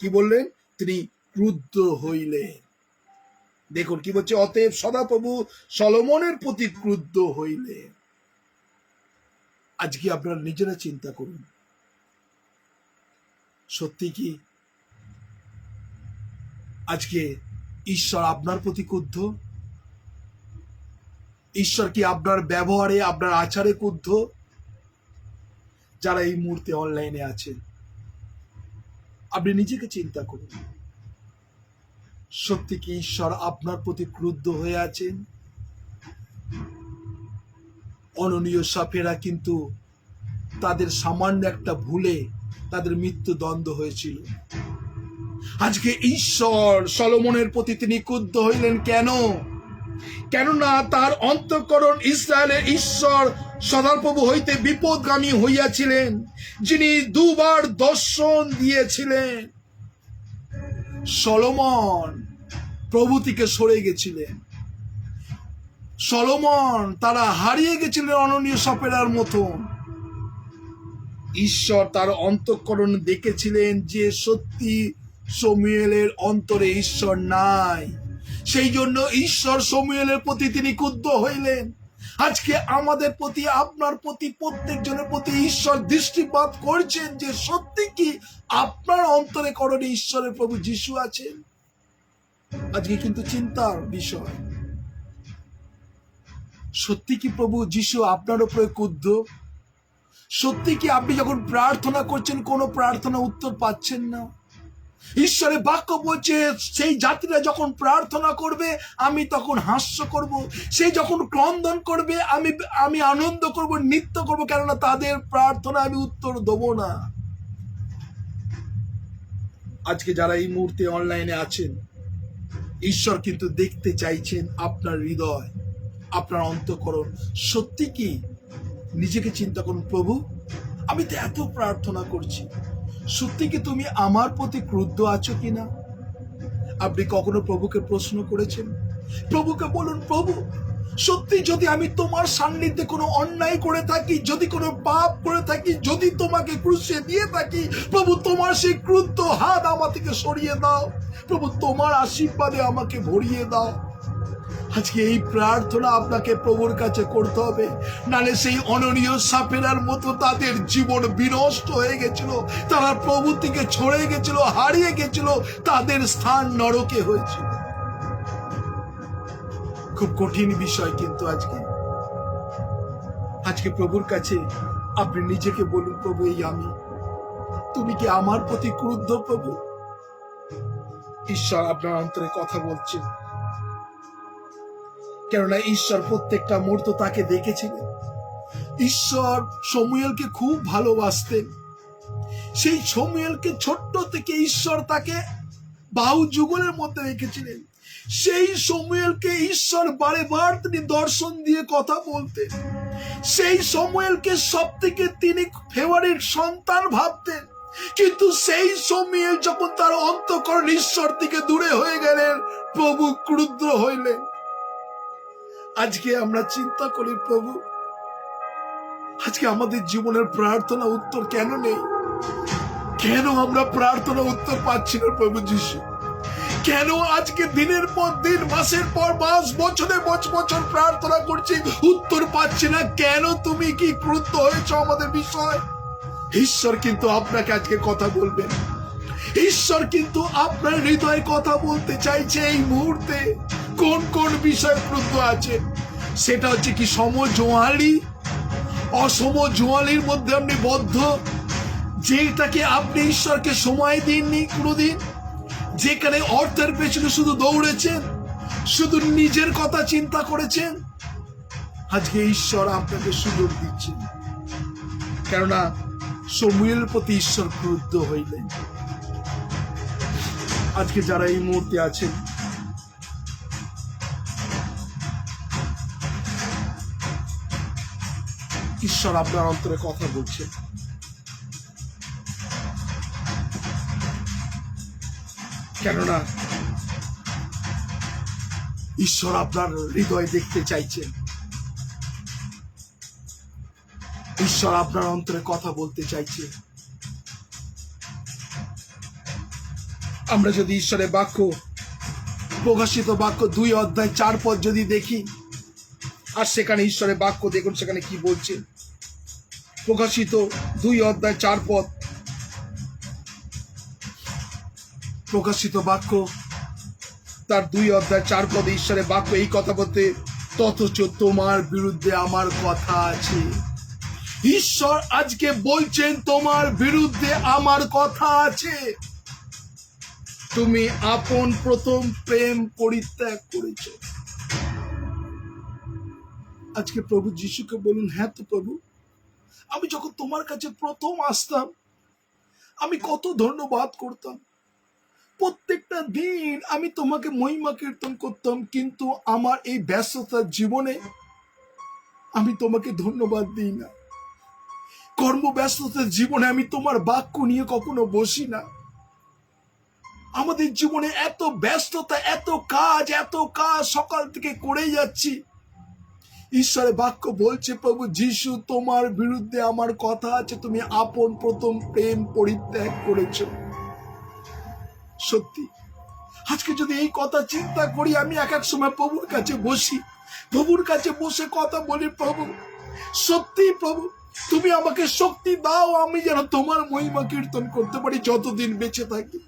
কি বললেন? তিনি ক্রুদ্ধ হইলেন। দেখুন কি বলছে, অতএব সদাপ্রভু সলোমনের প্রতি ক্রুদ্ধ হইলেন। আজকে আপনারা নিজেরা চিন্তা করুন, সত্যি কি আজকে ঈশ্বর আপনার প্রতি ক্রুদ্ধ? ঈশ্বর কি আপনার ব্যবহারে, আপনার আচারে ক্রুদ্ধ? যারা এই মুহূর্তে অনলাইনে আছেন, আপনি নিজেকে চিন্তা করুন, সত্যি কি ঈশ্বর আপনার প্রতি ক্রুদ্ধ হয়ে আছেন? অননীয় সাপেরা কিন্তু তাদের সামান্য একটা ভুলে তাদের মৃত্যুদণ্ড হয়েছিল। আজকে ঈশ্বর সলোমনের প্রতি তিনি ক্রুদ্ধ হইলেন কেন? কেননা তার অন্তঃকরণ ইসরায়েলের ঈশ্বর সদাপ্রভু হইতে বিপদগামী হইয়াছিলেন, যিনি 2 বার দর্শন দিয়েছিলেন। সলোমন প্রভু থেকে সরে গেছিলেন, সলোমন তারা হারিয়ে গেছিলেন অননীয় সাপেরার মতন। ঈশ্বর তার অন্তঃকরণ দেখেছিলেন যে সত্যি শমূয়েলের অন্তরে ঈশ্বর নাই, সেই জন্য ঈশ্বর শমূয়েলের প্রতি তিনি ক্রুদ্ধ হইলেন। আজকে আমাদের প্রতি, আপনার প্রতি, প্রত্যেক জনের প্রতি ঈশ্বর দৃষ্টিপাত করছেন যে সত্যি কি আপনার অন্তরে করণে ঈশ্বরের প্রভু যিশু আছেন? আজকে কিন্তু চিন্তার বিষয়, সত্যি কি প্রভু যিশু আপনার উপরে ক্রুদ্ধ? সত্যি কি আপনি যখন প্রার্থনা করছেন কোনো প্রার্থনা উত্তর পাচ্ছেন না? ঈশ্বরের বাক্য বলছে সেই জাতিরা যখন প্রার্থনা করবে আমি তখন হাস্য করব, সেই যখন ক্রন্দন করবে আমি আনন্দ করব, নৃত্য করব, কেননা তাদের প্রার্থনা আমি উত্তর দেব না। আজকে যারা এই মুহূর্তে অনলাইনে আছেন, ঈশ্বর কিন্তু দেখতে চাইছেন আপনার হৃদয়, আপনার অন্তঃকরণ। সত্যি কি নিজেকে চিন্তা করুন, প্রভু আমি তো এত প্রার্থনা করছি, সত্যি কি তুমি আমার প্রতি ক্রুদ্ধ আছো কিনা? আপনি কখনো প্রভুকে প্রশ্ন করেছেন? প্রভুকে বলুন, প্রভু সত্যি যদি আমি তোমার সান্নিধ্যে কোনো অন্যায় করে থাকি, যদি কোনো পাপ করে থাকি, যদি তোমাকে ক্রুশে দিয়ে থাকি, প্রভু তোমার সেই ক্রুদ্ধ হাত আমার থেকে সরিয়ে দাও, প্রভু তোমার আশীর্বাদে আমাকে ভরিয়ে দাও। আজকে এই প্রার্থনা আপনাকে প্রভুর কাছে করতে হবে, নালে সেই অননীয় সাপেরার মতো তাদের জীবন বিনষ্ট হয়ে গেছিল, তারা প্রভু থেকে ছড়ে গেছিল, হারিয়ে গেছিল, তাদের স্থান নরকে হয়েছিল। খুব কঠিন বিষয় কিন্তু আজকে প্রভুর কাছে আপনি নিজেকে বলুন, প্রভু এই আমি, তুমি কি আমার প্রতি ক্রুদ্ধ প্রভু? ঈশ্বর আপনার অন্তরে কথা বলছেন, কেননা ঈশ্বর প্রত্যেকটা মুহূর্ত তাকে দেখেছিলেন। ঈশ্বর শমূয়েলকে খুব ভালোবাসতেন, সেই শমূয়েলকে ছোট্ট থেকে ঈশ্বর তাকে বাহু যুগলের মধ্যে রেখেছিলেন। সেই সমুয়েলকে ঈশ্বর বারে বার তিনি দর্শন দিয়ে কথা বলতেন। সেই সমুয়েলকে সব থেকে তিনি ফেভারিট সন্তান ভাবতেন। কিন্তু সেই সমুয়েল যখন তার অন্তঃকরণ ঈশ্বর থেকে দূরে হয়ে গেলেন, প্রভু ক্রুদ্ধ হইলেন। আজকে আমরা চিন্তা করি, প্রভু আজকে আমাদের জীবনের প্রার্থনা উত্তর কেন নেই? কেন আমরা প্রার্থনা উত্তর পাচ্ছি না প্রভু যিশু? কেন আজকে দিনের পর দিন, মাসের পর মাস, বছরে বছর প্রার্থনা করছি, উত্তর পাচ্ছি না? কেন? তুমি কি ক্রুদ্ধ হয়েছ আমাদের বিষয়? ঈশ্বর কিন্তু আপনাকে আজকে কথা বলবেন। ঈশ্বর কিন্তু আপনার হৃদয়ে কথা বলতে চাইছে এই মুহূর্তে। কোন কোন বিষয় ক্রুদ্ধ আছে? সেটা হচ্ছে কি সমজোয়ালি, অসমজোয়ালির মধ্যে আপনি বদ্ধ, যেটাকে আপনি ঈশ্বরকে সময় দিননি কোনোদিন, যেখানে অর্থের পেছনে শুধু দৌড়েছেন, শুধু নিজের কথা চিন্তা করেছেন। আজকে ঈশ্বর আপনাকে সুযোগ দিচ্ছেন, কেননা সমুয়েলের প্রতি ঈশ্বর ক্রুদ্ধ হইলেন। আজকে যারা এই মুহূর্তে আছেন, ঈশ্বর আপনার অন্তরে কথা বলছেন। কেননা ঈশ্বর আপনার হৃদয় দেখতে চাইছেন। ঈশ্বর আপনার অন্তরে কথা বলতে চাইছে। আমরা যদি ঈশ্বরের বাক্য, প্রকাশিত বাক্য 2 অধ্যায় 4 পদ যদি দেখি, আর সেখানে ঈশ্বরের বাক্য দেখুন সেখানে কি বলছে। প্রকাশিত 2 অধ্যায় 4 পদ, প্রকাশিত বাক্য তার 2 অধ্যায় 4 পদে ঈশ্বরের বাক্য এই কথা বলতে, অথচ তোমার বিরুদ্ধে আমার কথা আছে। ঈশ্বর আজকে বলছেন তোমার বিরুদ্ধে আমার কথা আছে। তুমি আপন প্রথম প্রেম পরিত্যাগ করেছ। আজকে প্রভু যিশুকে বলুন, হ্যাঁ তো প্রভু, আমি যখন তোমার কাছে প্রথম আসতাম, আমি কত ধন্যবাদ করতাম। প্রত্যেকটা দিন আমি তোমাকে মহিমা কীর্তন করতাম, কিন্তু আমার এই ব্যস্ততার জীবনে আমি তোমাকে ধন্যবাদ দিই না। কর্মব্যস্ততার জীবনে আমি তোমার বাক্য নিয়ে কখনো বসি না। আমাদের জীবনে এত ব্যস্ততা, এত কাজ সকাল থেকে করেই যাচ্ছি। ঈশ্বরের বাক্য বলছে, প্রভু যিশু তোমার বিরুদ্ধে আমার কথা আছে, তুমি আপন প্রথম প্রেম পরিত্যাগ করেছ। সত্যি আজকে যদি এই কথা চিন্তা করি, আমি এক এক সময় প্রভুর কাছে বসি, প্রভুর কাছে বসে কথা বলি, প্রভু সত্যি প্রভু তুমি আমাকে শক্তি দাও, আমি যেন তোমার মহিমা কীর্তন করতে পারি যতদিন বেঁচে থাকি।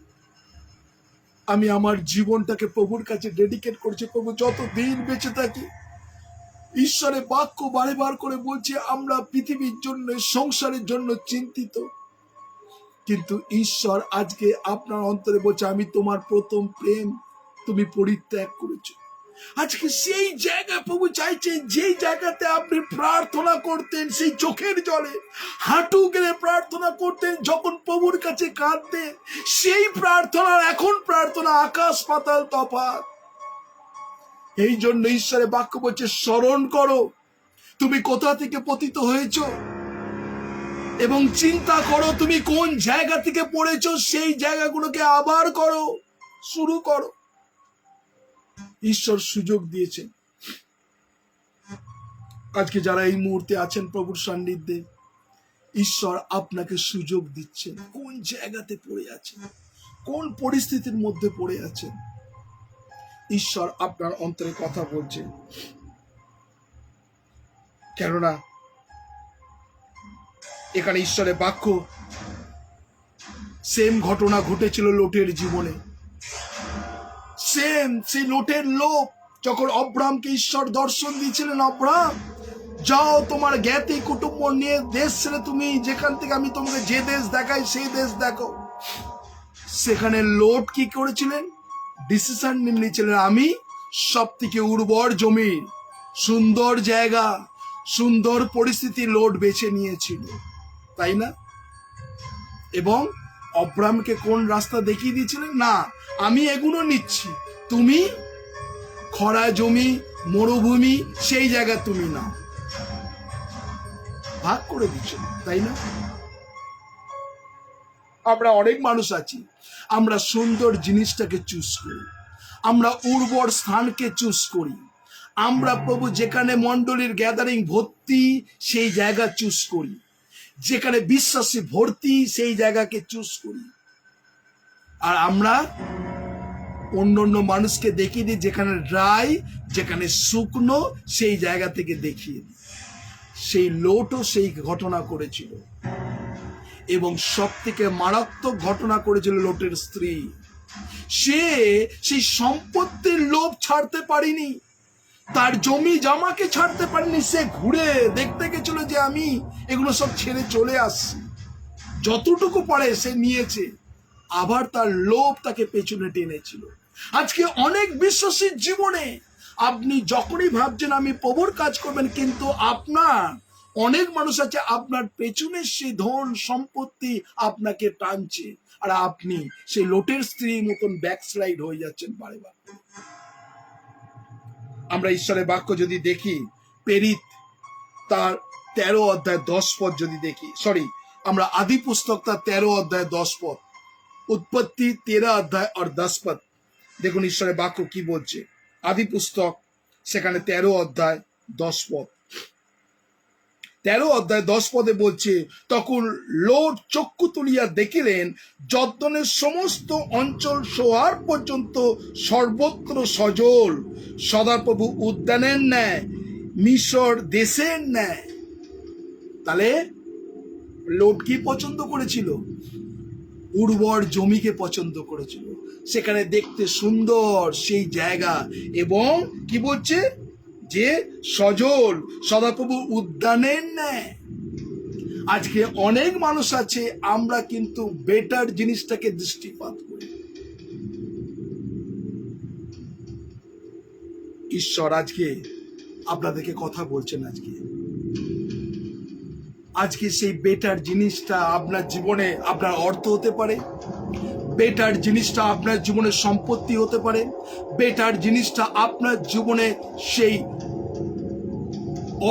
আমি আমার জীবনটাকে প্রভুর কাছে ডেডিকেট করছি, প্রভু যতদিন বেঁচে থাকি। ঈশ্বরের বাক্য বারে বার করে বলছে আমরা পৃথিবীর জন্য, সংসারের জন্য চিন্তিত, কিন্তু ঈশ্বর আজকে আপনার অন্তরে বলছে আমি তোমার প্রথম প্রেম তুমি পরিত্যাগ করেছো। আজকে সেই জায়গায় প্রভু চাইছে, যেই জায়গাতে আপনি প্রার্থনা করতেন, সেই চোখের জলে হাঁটু গেলে প্রার্থনা করতেন, যখন প্রভুর কাছে কাঁদতেন, সেই প্রার্থনার এখন প্রার্থনা আকাশ পাতাল তফাৎ। এই জন্য ঈশ্বরের বাক্য বলছে স্মরণ করো তুমি কোথা থেকে পতিত হয়েছো, এবং চিন্তা করো তুমি কোন জায়গা থেকে পড়েছো, সেই জায়গাগুলোকে আবার করো, শুরু করো। ঈশ্বর সুযোগ দিয়েছেন। আজকে যারা এই মুহূর্তে আছেন প্রভুর সান্নিধ্যে, ঈশ্বর আপনাকে সুযোগ দিচ্ছেন। কোন জায়গাতে পড়ে আছেন, কোন পরিস্থিতির মধ্যে পড়ে আছেন, ঈশ্বর আপনার অন্তরে কথা বলছেন। কেননা এখানে ঈশ্বরের বাক্য, সেম ঘটনা ঘটেছিল লোটের জীবনে। সেই লোটের লোক যখন অব্রাহামকে ঈশ্বর দর্শন দিয়েছিলেন, অব্রাহাম যাও তোমার জ্ঞাতি কুটুম্ব নিয়ে দেশ ছেড়ে তুমি যেখান থেকে আমি তোমাকে যে দেশ দেখাই সেই দেশ দেখো। সেখানে লোট কি করেছিলেন? ডিসিশন নিয়েছিলেন, আমি সব থেকে উর্বর জমি, সুন্দর জায়গা, সুন্দর পরিস্থিতি লোট বেছে নিয়েছিল, তাই না? এবং অব্রাহামকে কোন রাস্তা দেখিয়ে দিয়েছিলেন? না, আমি এগুলো নিচ্ছি, তুমি খরা জমি, মরুভূমি, সেই জায়গা তুমি নাও। ভাগ করে দিচ্ছ, তাই না? আমরা অনেক মানুষ আছি, আমরা সুন্দর জিনিসটাকে চুজ করি, আমরা উর্বর স্থানকে চুজ করি, আমরা প্রভু যেখানে মণ্ডলীর গ্যাদারিং ভর্তি সেই জায়গা চুজ করি, যেখানে বিশ্বাসী ভর্তি সেই জায়গাকে চুজ করি। আর আমরা অন্য অন্য মানুষকে দেখিয়ে দিই যেখানে ড্রাই, যেখানে শুকনো, সেই জায়গা থেকে দেখিয়ে দিই। সেই লোটও সেই ঘটনা করেছিল, এবং সব থেকে মারাত্মক ঘটনা করেছিল লোটের স্ত্রী। সে সেই সম্পত্তির লোভ ছাড়তে পারেনি, তার জমি জামাকে ছাড়তে পারেনি। সে ঘুরে দেখতে গেছিল যে আমি এগুলো সব ছেড়ে চলে আসছি, যতটুকু পারে সে নিয়েছে, আবার তার লোভ তাকে পেছনে টেনেছিল। আজকে অনেক বিশ্বাসীর জীবনে আপনি যখনই ভাবছেন আমি প্রভুর কাজ করবেন, কিন্তু আপনার অনেক মানুষ আছে আপনার পেছনে সেই ধন সম্পত্তি আপনাকে টানছে, আর আপনি সেই লোটের স্ত্রীর মতন ব্যাকস্লাইড হয়ে যাচ্ছেন বারে বারে। আমরা ঈশ্বরের বাক্য যদি দেখি, পেরিত তার 13 অধ্যায় 10 পদ যদি দেখি, আমরা আদি পুস্তক তার 13 অধ্যায় 10 পদ, উৎপত্তি 13 অধ্যায় আর 10 পদ, দেখুন ঈশ্বরের বাক্য কি বলছে। আদি পুস্তক সেখানে 13 অধ্যায় 10 পদ, 13 অধ্যায় 10 পদে বলছে, তখন লোট চক্ষু তুলিয়া দেখিলেন যর্দনের সমস্ত অঞ্চল সোয়ার পর্যন্ত সর্বত্র সজল, সদাপ্রভু উদ্যানের ন্যায়, মিশর দেশের ন্যায়। তাহলে লোট কি পছন্দ করেছিল? উর্বর জমিকে পছন্দ করেছিল, সেখানে দেখতে সুন্দর সেই জায়গা, এবং কি বলছে যে সজল, সদাপ্রভু উদ্যানের ন্যায়। আজকে অনেক মানুষ আছে, আমরা কিন্তু বেটার জিনিসটাকে দৃষ্টিপাত করি। ঈশ্বর আজকে আপনাদেরকে কথা বলছেন। আজকে সেই বেটার জিনিসটা আপনার জীবনে আপনার অর্থ হতে পারে, বেটার জিনিসটা আপনার জীবনে সম্পত্তি হতে পারে, বেটার জিনিসটা আপনার জীবনে সেই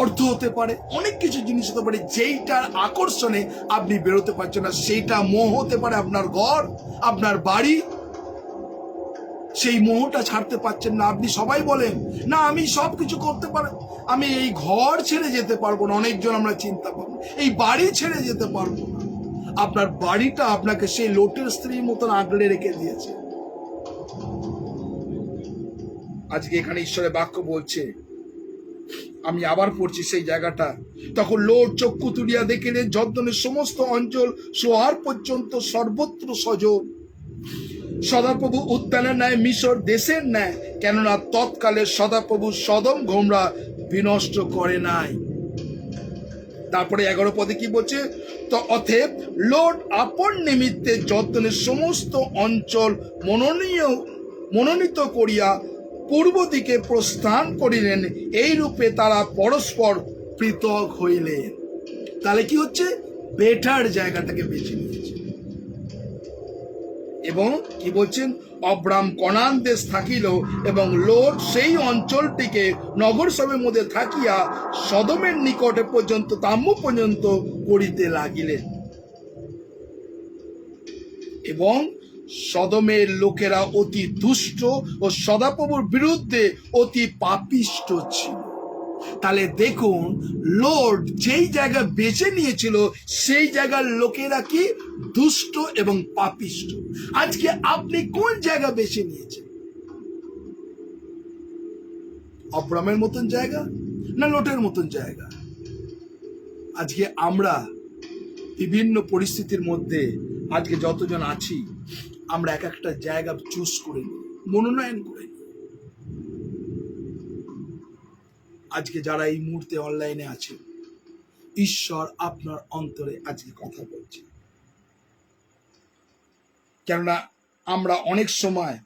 অর্থ হতে পারে, অনেক কিছু জিনিস হতে পারে যেইটার আকর্ষণে আপনি বেরোতে পারছেন না। সেইটা মোহ হতে পারে আপনার ঘর, আপনার বাড়ি, সেই মোহটা ছাড়তে পারছেন না। আপনি সবাই বলেন না আমি সব কিছু করতে পারি, আমি এই ঘর ছেড়ে যেতে পারবো না, অনেকজন আমরা চিন্তা করবো এই বাড়ি ছেড়ে যেতে পারবো না। আপনার বাড়িটা আপনাকে সেই লোটের স্ত্রীর মতন আগলে রেখে দিয়েছে। আজকে এখানে ঈশ্বরের বাক্য বলছে, আমি আবার পড়ছি সেই জায়গাটা, তখন লোট চক্ষু তুলিয়া দেখিলেন যর্দনের সমস্ত অঞ্চল সোয়ার পর্যন্ত সর্বত্র সজল, সদাপ্রভু উদ্যানের ন্যায়, মিশর দেশের ন্যায়, কেননা তৎকালে সদাপ্রভু সদম গমরা বিনষ্ট করে নাই। তারপরে 11 পদে কি বলছে, তো অতএব লোট আপন নিমিত্তে যর্দনের সমস্ত অঞ্চল মনোনীত করিয়া পূর্ব দিকে প্রস্থান করিলেন, এই রূপে তারা পরস্পর পৃথক হইলেন। তাহলে কি হচ্ছে, বেটার জায়গাটাকে বেছে নিয়েছে। এবং কি বলছেন, অব্রাম কনান দেশ থাকিল, এবং লোট সেই অঞ্চলটিকে নগর সবের মধ্যে থাকিয়া সদমের নিকটে পর্যন্ত তাম্য পর্যন্ত করিতে লাগিলেন। এবং সদমের লোকেরা অতি দুষ্ট ও সদাপ্রভুর বিরুদ্ধে অতি পাপিষ্ট ছিল। তাহলে দেখুন, লোট যেই জায়গা বেছে নিয়েছিল সেই জায়গার লোকেরা কি দুষ্ট এবং পাপিষ্ট। আজকে আপনি কোন জায়গা বেছে নিয়েছেন? অব্রামের মতন জায়গা না লোটের মতন জায়গা? আজকে আমরা বিভিন্ন পরিস্থিতির মধ্যে আজকে যতজন আছি, আমরা এক একটা জায়গা চুজ করে নিই, মনোনয়ন করে নিই। আজকে যারা এই মুহূর্তে অনলাইনে আছে, ঈশ্বর আপনার অন্তরে আজকে কথা বলছে। কেননা আমরা অনেক সময়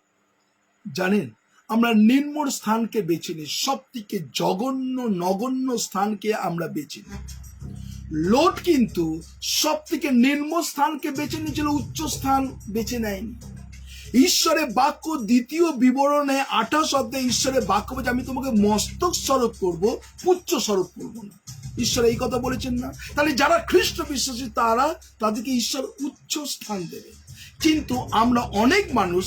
জানেন, আমরা নিম্ন স্থানকে বেছে নিই, সব থেকে জঘন্য নগণ্য স্থানকে আমরা বেছে নিই। লোট কিন্তু সব থেকে নিম্ন স্থানকে বেছে নিয়েছিল, উচ্চ স্থান বেছে নেয়নি। ঈশ্বরের বাক্য দ্বিতীয় বিবরণে 28 অধ্যায়ে ঈশ্বরের বাক্য বলছে, আমি তোমাকে মস্তক স্বরূপ করব, পুচ্ছ স্বরূপ করব না। ঈশ্বর এই কথা বলেছেন না? তাহলে যারা খ্রিস্ট বিশ্বাসী তাদেরকে ঈশ্বর উচ্চ স্থান দেবে। কিন্তু আমরা অনেক মানুষ,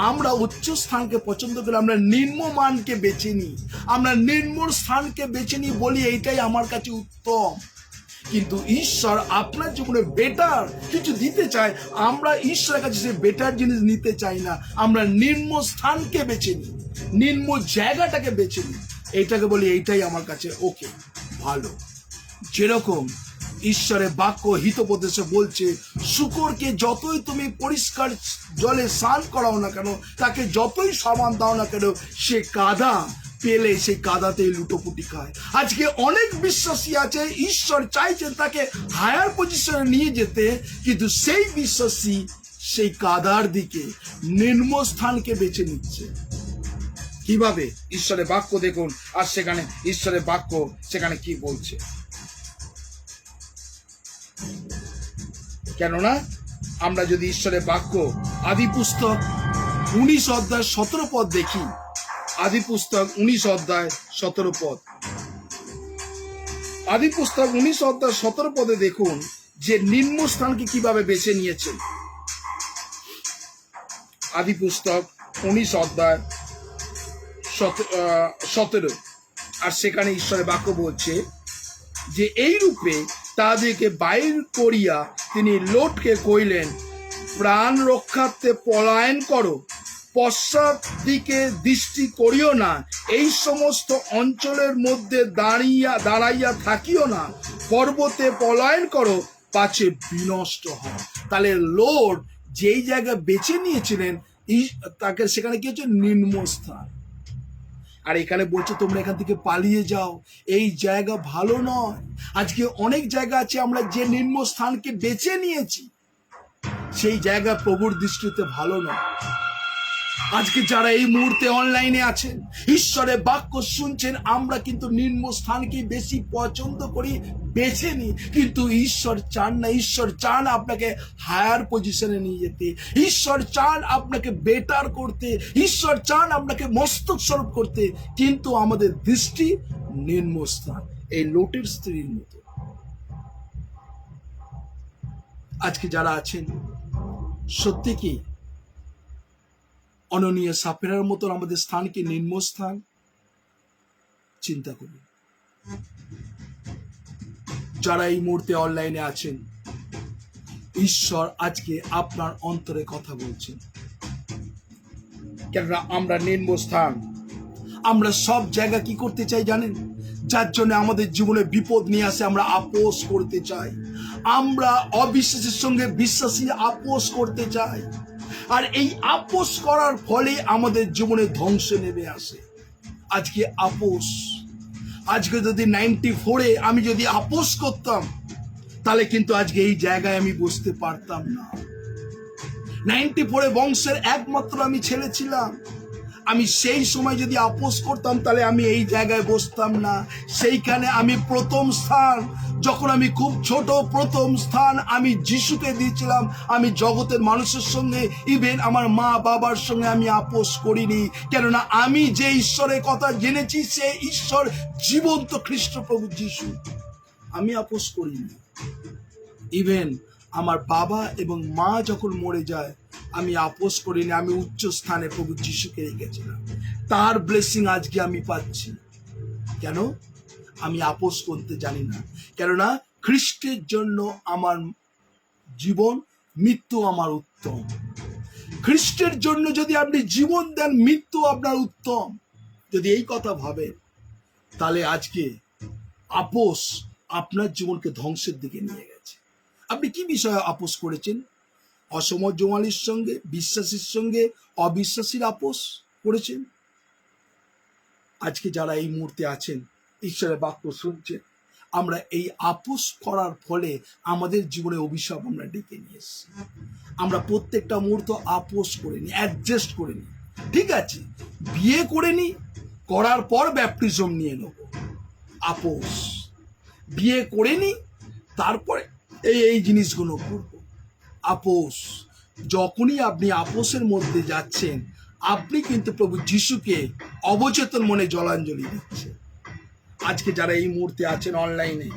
আমরা উচ্চ স্থানকে পছন্দ করে আমরা নিম্নমানকে বেছে নিই, আমরা নিম্ন স্থানকে বেছে নিই, বলি এইটাই আমার কাছে উত্তম। কিন্তু ঈশ্বর আপনার জীবনে বেটার কিছু দিতে চায়, আমরা ঈশ্বরের কাছে সে বেটার জিনিস নিতে চাই না, আমরা নিম্ন স্থানকে বেছে নিই, নিম্ন জায়গাটাকে বেছে নিই, এইটাকে বলি এইটাই আমার কাছে ওকে ভালো। যেরকম ঈশ্বরের বাক্য হিতোপদেশে বলছে, শূকরকে যতই তুমি পরিষ্কার জলে স্নান করাও না কেন, তাকে যতই সাবান দাও না কেন, সে কাদা পেলে সেই কাদাতেই লুটোপুটি খায়। আজকে অনেক বিশ্বাসী আছে, ঈশ্বর চাইছেন তাকে হায়ার পজিশনে নিয়ে যেতে, কিন্তু সেই বিশ্বাসী সেই কাদার দিকে নিম্ন স্থানকে বেছে নিচ্ছে। কিভাবে? ঈশ্বরের বাক্য দেখুন, আর সেখানে ঈশ্বরের বাক্য সেখানে কি বলছে। কেননা আমরা যদি ঈশ্বরের বাক্য আদি পুস্তক 19 অধ্যায় 17 পদ দেখি, আদি পুস্তক 19 অধ্যায় 17 পদ, আদি পুস্তক 19 অধ্যায় 17 পদে দেখুন যে নিম্ন স্থানকে কিভাবে বেছে নিয়েছেন। আদি পুস্তক 19 অধ্যায় 17, আর সেখানে ঈশ্বরের বাক্য বলছে যে এই রূপে তাদেরকে বাইর করিয়া তিনি লোটকে কইলেন, প্রাণ রক্ষার্থে পলায়ন করো, পশ্চাৎ দিকে দৃষ্টি করিও না, এই সমস্ত অঞ্চলের মধ্যে দাঁড়াইয়া থাকিও না, পর্বতে পলায়ন করো, পাছে বিনষ্ট হয়। তাহলে লোট যেই জায়গা বেছে নিয়েছিলেন, তাকে সেখানে কি হচ্ছে? নিম্ন স্থান। আর এখানে বলছে তোমরা এখান থেকে পালিয়ে যাও, এই জায়গা ভালো নয়। আজকে অনেক জায়গা আছে আমরা যে নিম্ন স্থানকে বেছে নিয়েছি, সেই জায়গা প্রভুর দৃষ্টিতে ভালো নয়। আজকে যারা এই মুহূর্তে অনলাইনে আছেন, ঈশ্বরের বাক্য শুনছেন, আমরা কিন্তু নিম্ন স্থানকে বেশি পছন্দ করি, বেছে নিই, কিন্তু ঈশ্বর চান না। ঈশ্বর চান আপনাকে হায়ার পজিশনে নিয়ে যেতে, ঈশ্বর চান আপনাকে বেটার করতে, ঈশ্বর চান আপনাকে মস্তক স্বরূপ করতে, কিন্তু আমাদের দৃষ্টি নিম্ন স্থান, এই লোটের স্ত্রীর মতো। আজকে যারা আছেন সত্যি কি অননীয় সাপেরার মতন আমাদের স্থান কি নিম্ন স্থান? চিন্তা করুন। যারা এই মুহূর্তে অনলাইনে আছেন, ঈশ্বর আজকে আপনার অন্তরে কথা বলছেন। কেননা আমরা নিম্ন স্থান, আমরা সব জায়গা কি করতে চাই জানেন? যার জন্য আমাদের জীবনে বিপদ নিয়ে আসে, আমরা আপোষ করতে চাই, আমরা অবিশ্বাসের সঙ্গে বিশ্বাসী আপোষ করতে চাই, আর এই আপোষ করার ফলে আমাদের জীবনে ধ্বংস নেমে আসে। আজকে আপোষ, আজকে যদি 94-এ আমি যদি আপোষ করতাম, তাহলে কিন্তু আজকে এই জায়গায় আমি বসতে পারতাম না। 94-এ বংশের একমাত্র আমি ছেলে ছিলাম, আমি সেই সময় যদি আপোষ করতাম তাহলে আমি এই জায়গায় বসতাম না। সেইখানে আমি প্রথম স্থান, যখন আমি খুব ছোট, প্রথম স্থান আমি যিশুকে দিয়েছিলাম। আমি জগতের মানুষের সঙ্গে, ইভেন আমার মা বাবার সঙ্গে আমি আপোষ করিনি, কেননা আমি যে ঈশ্বরের কথা জেনেছি সে ঈশ্বর জীবন্ত খ্রিস্ট প্রভু যিশু। আমি আপোষ করিনি। ইভেন আমার বাবা এবং মা যখন মরে যায়, আমি আপোষ করিনি, আমি উচ্চ স্থানে প্রভু যিশুকে রেখেছিলাম। তার ব্লেসিং আজকে আমি পাচ্ছি। কেন? আমি আপোষ করতে জানি না, কেননা খ্রিস্টের জন্য আমার জীবন, মৃত্যু আমার উত্তম। খ্রিস্টের জন্য যদি আপনি জীবন দেন, মৃত্যু আপনার উত্তম। যদি এই কথা ভাবেন, তাহলে আজকে আপোষ আপনার জীবনকে ধ্বংসের দিকে নিয়ে গেছে। আপনি কি বিষয়ে আপোষ করেছেন? অসমজমালির সঙ্গে, বিশ্বাসীর সঙ্গে অবিশ্বাসীর আপোষ করেছেন। আজকে যারা এই মুহূর্তে আছেন, ঈশ্বরের বাক্য শুনছেন, আমরা এই আপোষ করার ফলে আমাদের জীবনে অভিশাপ আমরা ডেকে নিয়ে এসেছি। আমরা প্রত্যেকটা মুহূর্ত আপোষ করে নিই, অ্যাডজাস্ট করে নিই। ঠিক আছে, বিয়ে করে নিই, করার পর ব্যাপটিজম নিয়ে নেব। আপোষ, বিয়ে করে নিই, তারপরে এই জিনিসগুলো করব। আপোষ, যখনই আপনি আপোসের মধ্যে যাচ্ছেন, আপনি কিন্তু প্রভু যিশুকে অবচেতন মনে জলাঞ্জলি দিচ্ছেন। আজকে যারা এই মুহূর্তে আছেন অনলাইনে,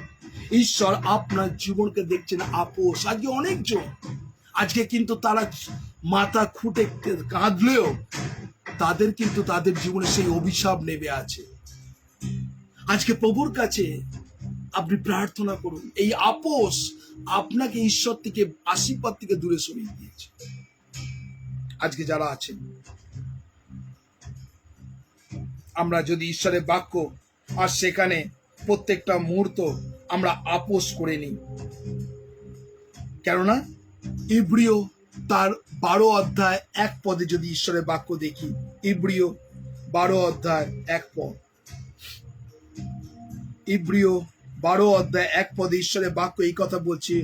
ঈশ্বর আপনার জীবনকে দেখছেন আপোস। আজকে অনেকজন আজকে কিন্তু তারা মাথা খুঁটে কাঁদলেও তাদের কিন্তু তাদের জীবনে সেই অভিশাপ নেমে আছে। আজকে প্রভুর কাছে আপনি প্রার্থনা করুন, এই আপোস আপনাকে ঈশ্বর থেকে, আশীর্বাদ থেকে দূরে সরিয়ে দিয়েছে। আজকে যারা আছেন, আমরা যদি ঈশ্বরের বাক্য আর সেখানে প্রত্যেকটা মুহূর্ত আমরা আপোস করে নিই, কেননা ইব্রিয় তার 12 অধ্যায় 1 পদে যদি ঈশ্বরের বাক্য দেখি, ইব্রিয় 12 অধ্যায় 1 পদ, ইব্রিয় 12 অধ্যায় 1 পদে ঈশ্বরের বাক্য এই কথা বলছে,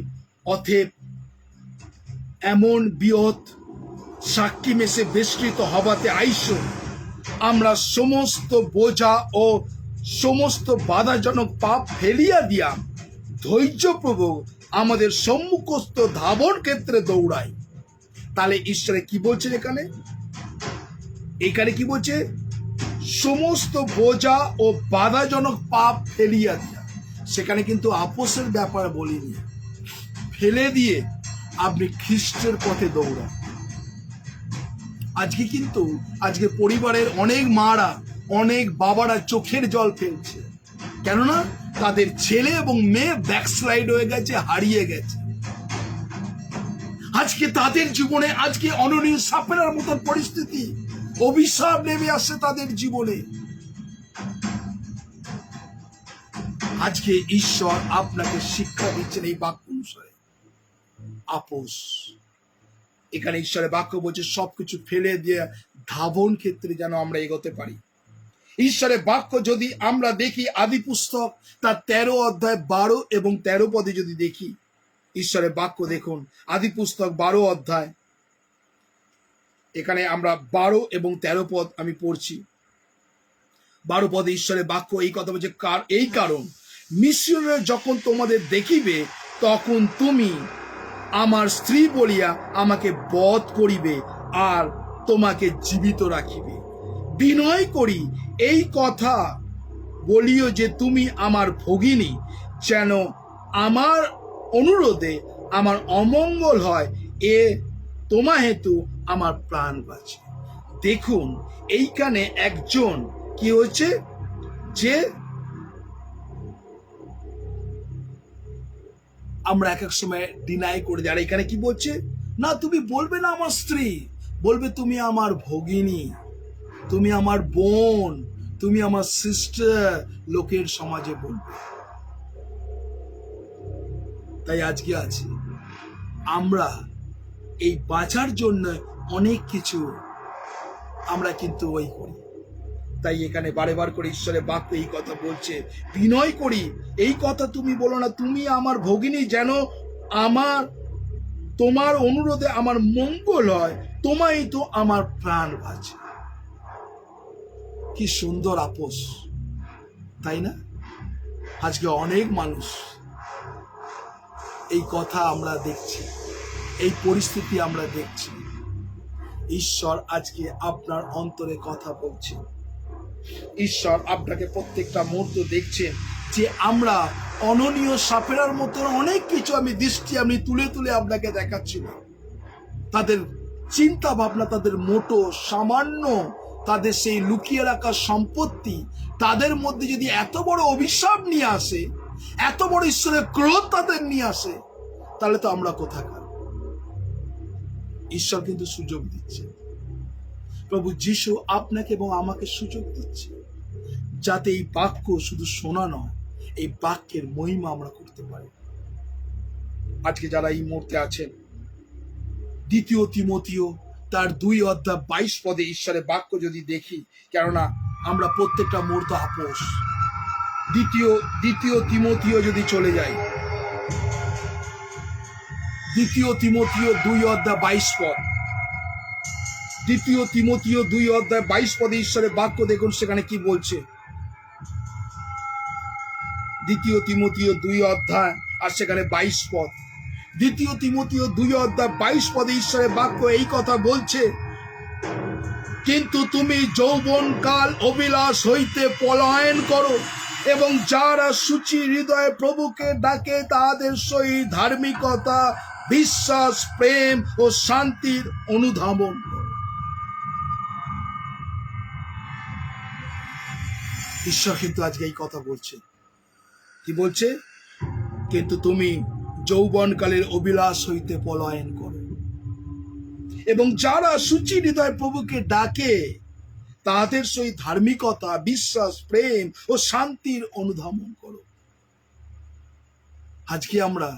অতএব এমন বৃহৎ সাক্ষী মেসে বেষ্টিত হবাতে আইসো, আমরা সমস্ত বোঝা ও সমস্ত বাধাজনক পাপ ফেলিয়া দিয়া ধৈর্যপূর্বক আমাদের সম্মুখস্থ ধাবন ক্ষেত্রে দৌড়াই। তাহলে ঈশ্বরে কি বলছেন এখানে? এখানে কি বলছে? সমস্ত বোঝা ও বাধাজনক পাপ ফেলিয়া দিয়া। সেখানে কিন্তু আপোসের ব্যাপার বলিনি, ফেলে দিয়ে আপনি খ্রিস্টের পথে দৌড়ান। আজকে কিন্তু আজকে পরিবারের অনেক মারা, অনেক বাবারা চোখের জল ফেলছে, কেননা তাদের ছেলে এবং মেয়ে ব্যাকস্লাইড হয়ে গেছে, হারিয়ে গেছে। আজকে তাদের জীবনে আজকে অননীয় সাপেরার মতন পরিস্থিতি, অভিশাপ নেমে আসছে তাদের জীবনে। আজকে ঈশ্বর আপনাকে শিক্ষা দিচ্ছেন এই বাক্য অনুসারে, আপোস। এখানে ঈশ্বরের বাক্য বলছে সবকিছু ফেলে দিয়ে ধাবন ক্ষেত্রে যেন আমরা এগোতে পারি। ঈশ্বরের বাক্য যদি আমরা দেখি, আদি পুস্তক তার 13 অধ্যায় 12 এবং 13 পদে যদি দেখি, ঈশ্বরের বাক্য দেখুন, আদি পুস্তক 12 অধ্যায়, এখানে আমরা 12 এবং 13 পদ আমি পড়ছি। 12 পদে ঈশ্বরের বাক্য এই কথা বলছে, এই কারণ মিশরীয়রা যখন তোমাদের দেখিবে, তখন তুমি আমার স্ত্রী বলিয়া আমাকে বধ করিবে আর তোমাকে জীবিত রাখিবে। বিনয় করি এই কথা বলিও যে তুমি আমার ভগিনী, যেন আমার অনুরোধে আমার অমঙ্গল হয়, এ তোমা হেতু আমার প্রাণ বাঁচে। দেখুন এইখানে একজন কি হচ্ছে, যে আমরা এক এক সময় ডিনাই করে দিই। আর এখানে কি বলছে, না তুমি বলবে না আমার স্ত্রী, বলবে তুমি আমার ভগিনী, তুমি আমার বোন, তুমি আমার সিস্টার, লোকের সমাজে বলবে। তাই আজকে আছে আমরা এই বাঁচার জন্য অনেক কিছু আমরা কিন্তু ওই করি। তাই এখানে বারেবার করে ঈশ্বরের বাক্য এই কথা বলছে, বিনয় করি এই কথা তুমি বলো না, তুমি আমার ভগিনী, যেন আমার তোমার অনুরোধে আমার মঙ্গল হয়, তোমায় তো আমার প্রাণ বাঁচে। কি সুন্দর আপোস, তাই না? আজকে অনেক মানুষ এই কথা আমরা দেখছি, এই পরিস্থিতি আমরা দেখছি। ঈশ্বর আজকে আপনার অন্তরে কথা বলছে, ঈশ্বর আপনাকে প্রত্যেকটা মুহূর্ত দেখছেন, যে আমরা অননীয় সাপেরার মতন অনেক কিছু আমি তুলে তুলে আপনাকে দেখাচ্ছিলাম। তাদের চিন্তা ভাবনা, তাদের মোটো সামান্য, তাদের সেই লুকিয়ে রাখা সম্পত্তি, তাদের মধ্যে যদি এত বড় অভিশাপ নিয়ে আসে, এত বড় ঈশ্বরের ক্রোধ তাদের নিয়ে আসে, তাহলে তো আমরা কোথাকার। ঈশ্বর কিন্তু সুযোগ দিচ্ছে, প্রভু যিশু আপনাকে এবং আমাকে সুযোগ দিচ্ছে, যাতে এই বাক্য শুধু শোনা নয়, এই বাক্যের মহিমা আমরা করতে পারি। আজকে যারা এই মুহূর্তে আছেন, 2 তিমথিও তার 2 অধ্যায় 22 পদে ঈশ্বরের বাক্য যদি দেখি, কেননা আমরা প্রত্যেকটা মুহূর্ত আপোস। 2 তিমথিও যদি চলে যাই, 2 তিমথিও 2 অধ্যায় 22 পদ, 2 তিমথিও 2 অধ্যায় 22 পদে ঈশ্বরের বাক্য দেখুন সেখানে কি বলছে। 2 তিমথিও 2 অধ্যায় আর সেখানে 22 পদ, দ্বিতীয় তিমোথীয় 2:22 ঈশ্বরের বাক্য এই কথা বলছে, কিন্তু তুমি যৌবনকাল অভিলাষ হইতে পলায়ন করো, এবং যারা সূচি হৃদয়ে প্রভুকে ডাকে তাহাদের সহিত ধার্মিকতা, বিশ্বাস, প্রেম ও শান্তির অনুধাবন করো। ঈশ্বর কিন্তু আজকে এই কথা বলছে। কি বলছে? কিন্তু তুমি যৌবনকালের অভিলাষ হইতে পলায়ন করো, এবং যারা সূচি হৃদয় প্রভুকে ডাকে তাদের সহিত ধার্মিকতা, বিশ্বাস, প্রেম ও শান্তির অনুধাবন করো। আজকে আমরা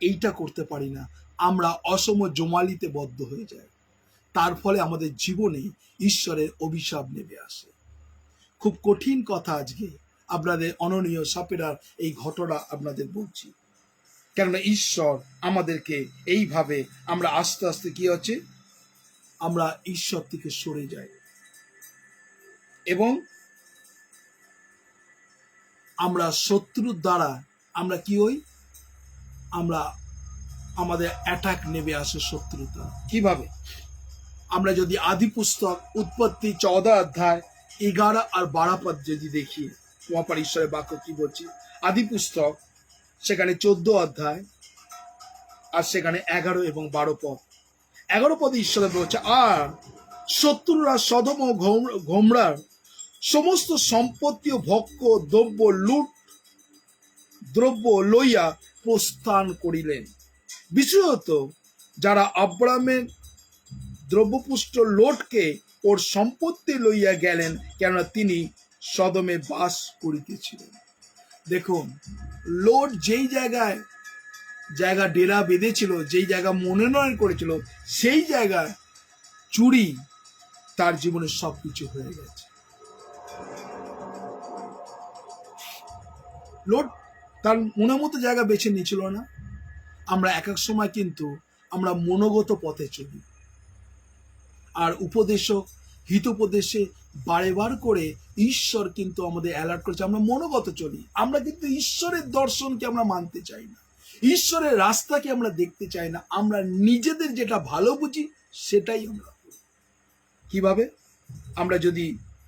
এইটা করতে পারি না, আমরা অসম জমালিতে বদ্ধ হয়ে যাই, তার ফলে আমাদের জীবনে ঈশ্বরের অভিশাপ নেমে আসে। খুব কঠিন কথা আজকে আপনাদের অননীয় সাপেরার এই ঘটনা আপনাদের বলছি, কেননা ঈশ্বর আমাদেরকে এইভাবে আমরা আস্তে আস্তে কি হচ্ছে, আমরা ঈশ্বর থেকে সরে যাই এবং আমরা শত্রুর দ্বারা আমরা কি হই, আমরা আমাদের অ্যাটাক নেমে আসে শত্রুতা। কিভাবে? আমরা যদি আদি পুস্তক উৎপত্তি 14:11 আর 12 পদ যদি দেখি, মহাপার ঈশ্বরের বাক্য কি বলছে, আদি পুস্তক সেখানে 14 অধ্যায় আর সেখানে 11 এবং 12 পদ। 11 পদে ঈশ্বর বলছে, আর শত্রুরা সদম ও গমরার সমস্ত সম্পত্তি ও ভক্ষ দ্রব্য লইয়া প্রস্থান করিলেন, বিশেষত যারা আব্রাহামের দ্রব্যপুষ্ট লোটকে ওর সম্পত্তি লইয়া গেলেন, কেননা তিনি সদমে বাস করিতেছিলেন। দেখুন, লোট যেই জায়গা ডেরা বেঁধেছিল, যেই জায়গা মনোনয়ন করেছিল, সেই জায়গায় চুরি তার জীবনে সবকিছু হয়ে গেছে। লোট তার মনের মতো জায়গা বেছে নিয়েছিল না। আমরা এক এক সময় কিন্তু আমরা মনোগত পথে চলি, আর উপদেশক হিতোপদেশে বারেবার করে ঈশ্বর কিন্তু আমাদের অ্যালার্ট করেছে, আমরা মনোগত চলি। আমরা কিন্তু ঈশ্বরের দর্শনকে আমরা মানতে চাই না, ঈশ্বরের রাস্তাকে আমরা দেখতে চাই না, আমরা নিজেদের যেটা ভালো বুঝি সেটাই আমরা করি। কিভাবে? আমরা যদি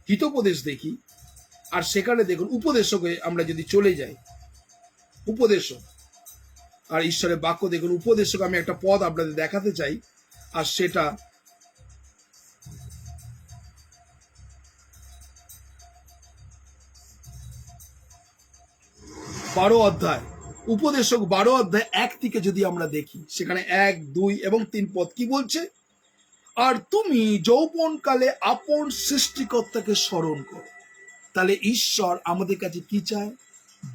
হিতোপদেশ দেখি আর সেখানে দেখুন উপদেশকে আমরা যদি চলে যাই, উপদেশক আর ঈশ্বরের বাক্য দেখুন, উপদেশক আমি একটা পদ আপনাদের দেখাতে চাই, আর সেটা উপদেশক 12 অধ্যায় 1 থেকে যদি আমরা দেখি, সেখানে 1, 2 এবং 3 পদ কি বলছে, আর তুমি যৌবনকালে আপন সৃষ্টিকর্তাকে স্মরণ করো। তাহলে ঈশ্বর আমাদের কাছে কি চায়?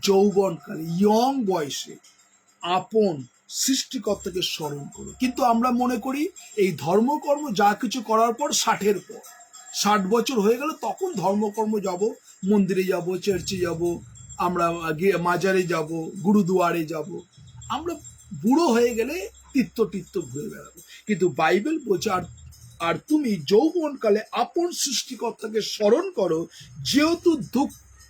যৌবনকালে, ইয়ং বয়সে আপন সৃষ্টিকর্তাকে স্মরণ করো। কিন্তু আমরা মনে করি এই ধর্মকর্ম যা কিছু করার পর 60-এর পর, 60 বছর হয়ে গেল তখন ধর্মকর্ম যাব, মন্দিরে যাব, চার্চে যাব, আমরা মাজারে যাব, গুরুদুয়ারে যাব, আমরা বুড়ো হয়ে গেলে তীর্থ ঘুরে বেড়াবো। কিন্তু বাইবেল বলছে, আর তুমি যৌবনকালে আপন সৃষ্টিকর্তাকে স্মরণ করো, যেহেতু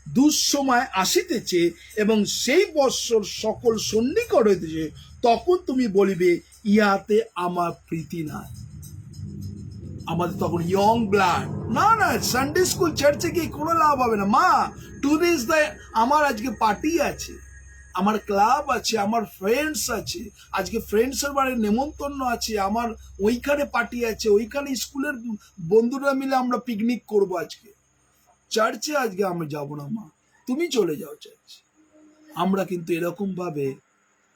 দুঃসময় আসিতেছে এবং সেই বৎসর সকল সন্নিকট হইতেছে, তখন তুমি বলিবে, ইহাতে আমার প্রীতি নাই। আমাদের তখন ইয়ং ব্লাড, না সানডে স্কুল চার্চে গিয়ে কোনো লাভ হবে না। মা, টুরিস্ট দেয়, আমার আজকে পার্টি আছে, আমার ক্লাব আছে, আমার ফ্রেন্ডস আছে, আজকে ফ্রেন্ডসের বাড়ি নেমন্তন্ন আছে, আমার ওইখানে পার্টি আছে, ওইখানে স্কুলের বন্ধুরা মিলে আমরা পিকনিক করব, আজকে চার্চে আজকে আমি যাব না। মা, তুমি চলে যাও চার্চে। আমরা কিন্তু এরকম ভাবে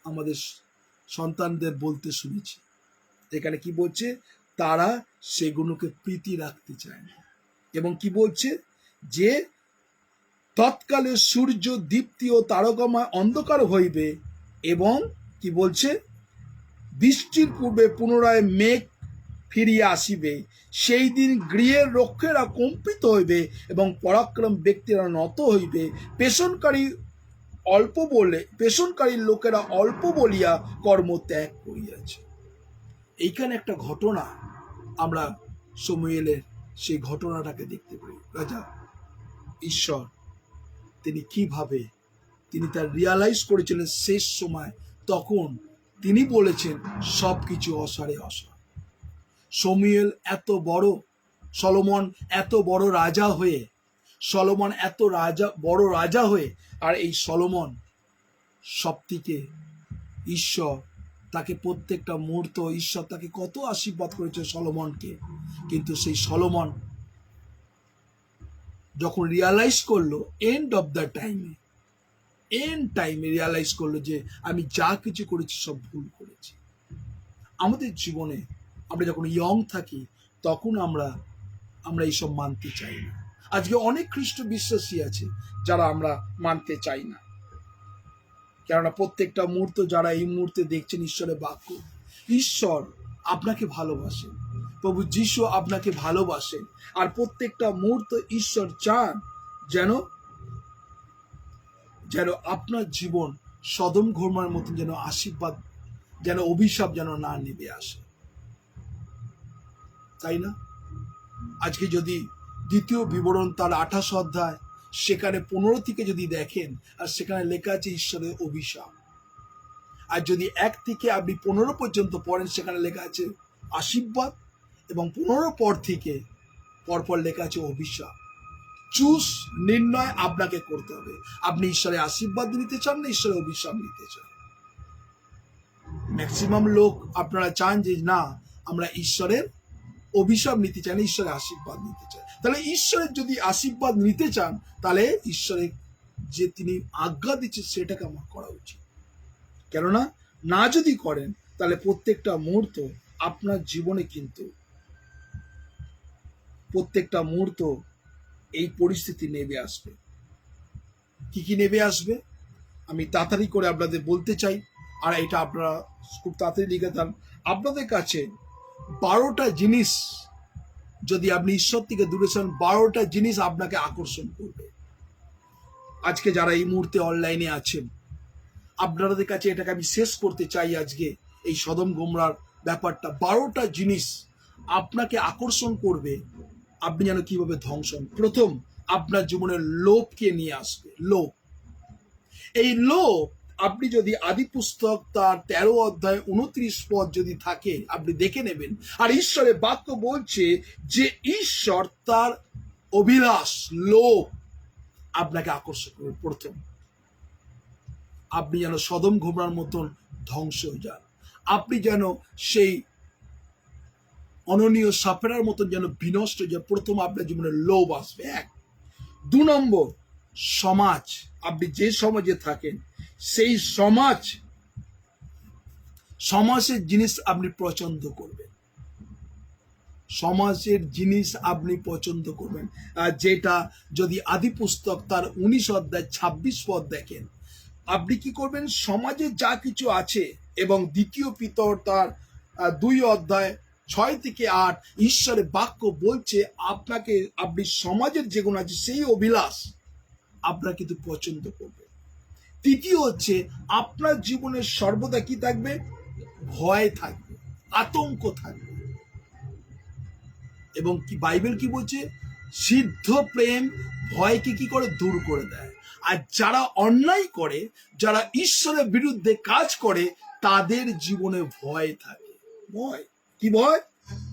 আমাদের সন্তানদের বলতে শুনেছি। এখানে কি বলছে? তারা সেগুলোকে প্রীতি রাখতে চায় না। এবং কি বলছে? যে তৎকালে সূর্য দীপ্তি ও তারকাময় অন্ধকার হইবে, এবং কি বলছে? বৃষ্টির পূর্বে পুনরায় মেঘ ফিরিয়া আসিবে, সেই দিন গৃহের রক্ষেরা কম্পিত হইবে এবং পরাক্রম ব্যক্তিরা নত হইবে, পেশনকারী লোকেরা অল্প বলিয়া কর্ম ত্যাগ করিয়াছে। এইখানে একটা ঘটনা আমরা সমুয়েলের সেই ঘটনাটাকে দেখতে পাই। রাজা ঈশ্বর তিনি কিভাবে তিনি তার রিয়ালাইজ করেছিলেন শেষ সময়, তখন তিনি বলেছেন সবকিছু অসারে অসার। শমূয়েল এত বড়, সলোমন এত বড় রাজা হয়ে, সলোমন এত বড় রাজা হয়ে, আর এই সলোমন সবথেকে ঈশ্বর তাকে প্রত্যেকটা মুহূর্ত, ঈশ্বর তাকে কত আশীর্বাদ করেছে সলোমনকে, কিন্তু সেই সলোমন যখন রিয়ালাইজ করলো এন্ড টাইমে রিয়ালাইজ করলো যে আমি যা কিছু করেছি সব ভুল করেছি। আমাদের জীবনে আমরা যখন ইয়ং থাকি তখন আমরা এইসব মানতে চাই না। আজকে অনেক খ্রিস্ট বিশ্বাসী আছে যারা আমরা মানতে চাই না, কেননা প্রত্যেকটা মুহূর্ত যারা এই মুহূর্তে দেখছেন ঈশ্বরের বাক্য, ঈশ্বর আপনাকে ভালোবাসেন, প্রভু যিশু আপনাকে ভালোবাসেন, আর প্রত্যেকটা মুহূর্ত ঈশ্বর চান যেন আপনার জীবন সদম গমোরার মতন যেন আশীর্বাদ, যেন অভিশাপ যেন না নেমে আসে, তাই না? আজকে যদি দ্বিতীয় বিবরণ তার 28 অধ্যায় সেখানে 15 থেকে যদি দেখেন, আর সেখানে লেখা আছে ঈশ্বরের অভিশাপ। আর যদি 1 থেকে আপনি 15 পর্যন্ত পড়েন, সেখানে লেখা আছে আশীর্বাদ, এবং 15 পর থেকে পরপর লেখা আছে অভিশাপ। নির্ণয় আপনাকে করতে হবে, আপনি ঈশ্বরের আশীর্বাদ নিতে চান না ঈশ্বরের অভিশাপ নিতে চান। ম্যাক্সিমাম লোক আপনারা চান যে না, আমরা ঈশ্বরের অভিশাপ নিতে চান, ঈশ্বরের আশীর্বাদ নিতে চান। তাহলে ঈশ্বরের যদি আশীর্বাদ নিতে চান, তাহলে ঈশ্বরের যে তিনি আজ্ঞা দিচ্ছে সেটাকে আমার করা উচিত। কেননা না যদি করেন তাহলে প্রত্যেকটা মুহূর্ত আপনার জীবনে কিন্তু প্রত্যেকটা মুহূর্ত এই পরিস্থিতি নেমে আসবে। কি নেমে আসবে আমি তাড়াতাড়ি করে আপনাদের বলতে চাই, আর এটা আপনারা খুব তাড়াতাড়ি লিখে দেন। আপনাদের কাছে 12টা জিনিস, যদি আপনি ঈশ্বর থেকে দূরে যান, 12টা জিনিস আপনাকে আকর্ষণ করবে। আজকে যারা এই মুহূর্তে অনলাইনে আছেন, আপনাদের কাছে এটাকে আমি শেষ করতে চাই আজকে, এই সদম গমোরার ব্যাপারটা। 12টা জিনিস আপনাকে আকর্ষণ করবে, আপনি যেন কিভাবে ধ্বংস হন। প্রথম, আপনার জীবনে লোভকে নিয়ে আসবে। লোভ, এই লোভ আপনি যদি আদি পুস্তক তার 13 অধ্যায় 29 পদ যদি থাকে আপনি দেখে নেবেন। আর ঈশ্বরের বাক্য বলছে যে ঈশ্বর তার অভিলাষ, লোভ আপনাকে আকর্ষণ করবে। প্রথম, আপনি যেন সদম গমোরার মতন ধ্বংস হয়ে যান, আপনি যেন সেই অননীয় সাপেরার মতন যেন বিনষ্ট হয়ে যায়। প্রথম আপনার জীবনে লোভ আসবে। 1। 2 নম্বর, সমাজ, আপনি যে সমাজে থাকেন সেই সমাজের জিনিস আপনি পছন্দ করবেন, সমাজের জিনিস আপনি পছন্দ করবেন। আর যেটা যদি আদি পুস্তক তার 19 অধ্যায় 26 পদ দেখেন, আপনি কি করবেন, সমাজে যা কিছু আছে, এবং দ্বিতীয় পিতর তার 2 অধ্যায় 6 থেকে 8 ঈশ্বরের বাক্য বলছে আপনি সমাজের যেগুলো আছে সেই অভিলাষ আপনার কিন্তু পছন্দ করবে। তৃতীয় হচ্ছে, আপনার জীবনে সর্বদা কি থাকবে, ভয় থাকবে, আতঙ্ক থাকবে। এবং কি বাইবেল কি বলছে, সিদ্ধ প্রেম ভয়কে কি করে, দূর করে দেয়। আর যারা অন্যায় করে, যারা ঈশ্বরের বিরুদ্ধে কাজ করে, তাদের জীবনে ভয় থাকে। ভয় কি? ভয়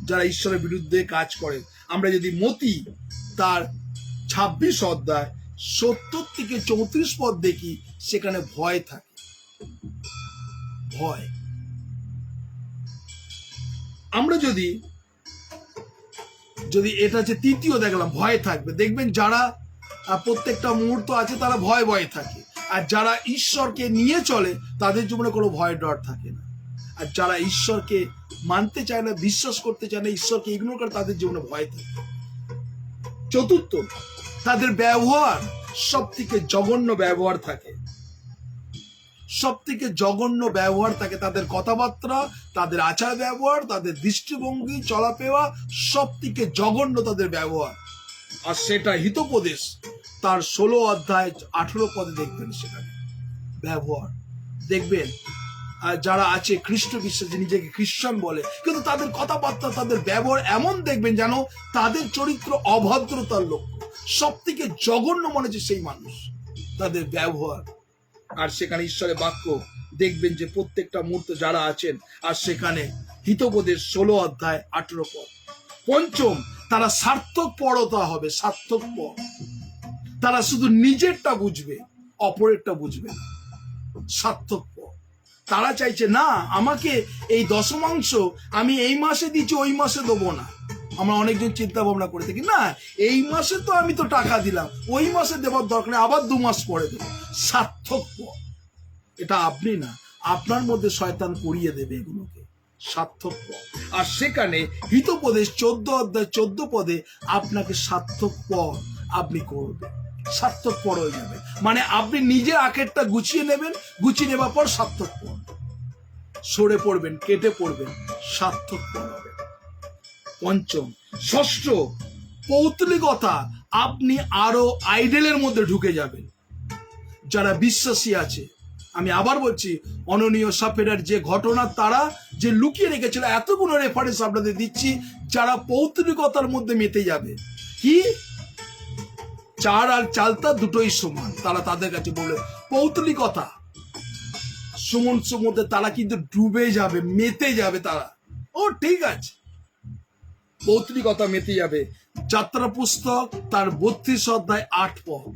যারা ঈশ্বরের বিরুদ্ধে কাজ করে। আমরা যদি মতি তার 26 অধ্যায় 70 থেকে 34 পদ দেখি, সেখানে ভয় থাকে। ভয়, আমরা যদি এটা হচ্ছে তৃতীয় দেখলাম, ভয় থাকবে। দেখবেন যারা প্রত্যেকটা মুহূর্ত আছে তারা ভয়ে থাকে, আর যারা ঈশ্বরকে নিয়ে চলে তাদের জীবনে কোনো ভয় ডর থাকে না। আর যারা ঈশ্বরকে মানতে চায় না, বিশ্বাস করতে চায় না, ঈশ্বরকে ইগনোর করে, তাদের জীবনে ভয় থাকে। 4, তাদের ব্যবহার সব থেকে জঘন্য ব্যবহার থাকে, সব থেকে জঘন্য ব্যবহার থাকে। তাদের কথাবার্তা, তাদের আচার ব্যবহার, তাদের দৃষ্টিভঙ্গি, চলাফেরা সব থেকে জঘন্য তাদের ব্যবহার। আর সেটা হিতোপদেশ তার 16 অধ্যায় 18 পদে দেখবেন, সেখানে ব্যবহার দেখবেন। আর যারা আছে খ্রিস্ট বিশ্বাসী, নিজেকে খ্রিস্টান বলে, কিন্তু তাদের কথাবার্তা, তাদের ব্যবহার এমন দেখবেন যেন তাদের চরিত্র অভদ্রতার লক্ষ্য। সব থেকে জঘন্য মনে হচ্ছে সেই মানুষ, তাদের ব্যবহার। আর সেখানে ঈশ্বরের বাক্য দেখবেন যে প্রত্যেকটা মুহূর্তে যারা আছেন, আর সেখানে হিতবোধের 16 অধ্যায় 18 পদ। পঞ্চম, তারা স্বার্থপরতা হবে, স্বার্থপর। তারা শুধু নিজেরটা বুঝবে, অপরেরটা বুঝবে না, স্বার্থপর। তারা চাইছে না আমাকে এই দশমাংশ আমি এই মাসে দিচ্ছি, ওই মাসে দেবো না। আমরা অনেকজন চিন্তা ভাবনা করে থাকি, না এই মাসে তো আমি তো টাকা দিলাম, ওই মাসে দেওয়ার দরকার নেই, আবার 2 মাস পরে দেবো। স্বার্থপর। এটা আপনি না, আপনার মধ্যে শয়তান করিয়ে দেবে এগুলোকে, স্বার্থপর। আর সেখানে হিতোপদেশ 14 অধ্যায় 14 পদে আপনাকে স্বার্থপর আপনি করবেন, স্বার্থপর হয়ে যাবে। মানে আপনি নিজে আখেরটা গুছিয়ে নেবেন, গুছিয়ে নেবার পর স্বার্থপর, সরে পড়বেন, কেটে পড়বেন, স্বার্থপর হবে। পঞ্চম। ষষ্ঠ, পৌত্তলিকতা, আপনি আরো আইডেলের মধ্যে ঢুকে যাবেন। যারা বিশ্বাসী আছে, আমি আবার বলছি, অননীয় সাফেরার যে ঘটনা তারা যে লুকিয়ে রেখেছিল, এতগুলো রেফারেন্স আপনাদের দিচ্ছি, যারা পৌত্তলিকতার মধ্যে মেতে যাবে। কি চার আর চালতা দুটোই সমান, তারা তাদের কাছে বলে পৌত্তলিকতা সমস্ত মধ্যে তারা কিন্তু ডুবে যাবে, মেতে যাবে তারা। ও ঠিক আছে, পৌত্তলিকতা মেতে যাবে। যাত্রা পুস্তক তার 32 অধ্যায় 8 পদ,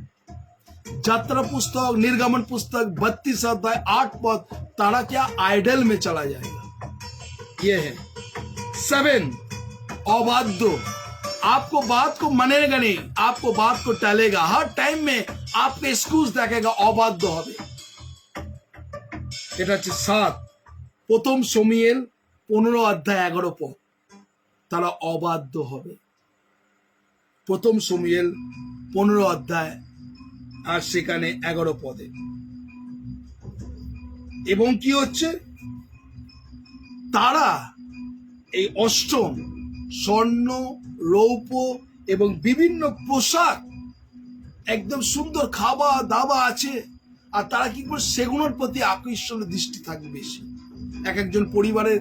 যাত্রা पुस्तक निर्गमन पुस्तक 32 अध्याय 8 पद, तारा क्या आइडल में चला जाएगा। ये है 7, अबाध्य, आपको बात को मानेगा नहीं, आपको बात को टालेगा, हर टाइम में आपके एक्सक्यूज देखेगा, अबाध्य হবে। এটা হচ্ছে 7, প্রথম শমূয়েল 15 অধ্যায় 11 পদ, তারা অবাধ্য হবে। প্রথম শমূয়েল 15 অধ্যায় আর সেখানে 11 পদে। এবং কি হচ্ছে, তারা এই অষ্টম স্বর্ণ রৌপ্য এবং বিভিন্ন পোশাক, একদম সুন্দর খাবার দাবা আছে, আর তারা কি করে সেগুলোর প্রতি আকর্ষণের দৃষ্টি থাকবে বেশি। এক একজন পরিবারের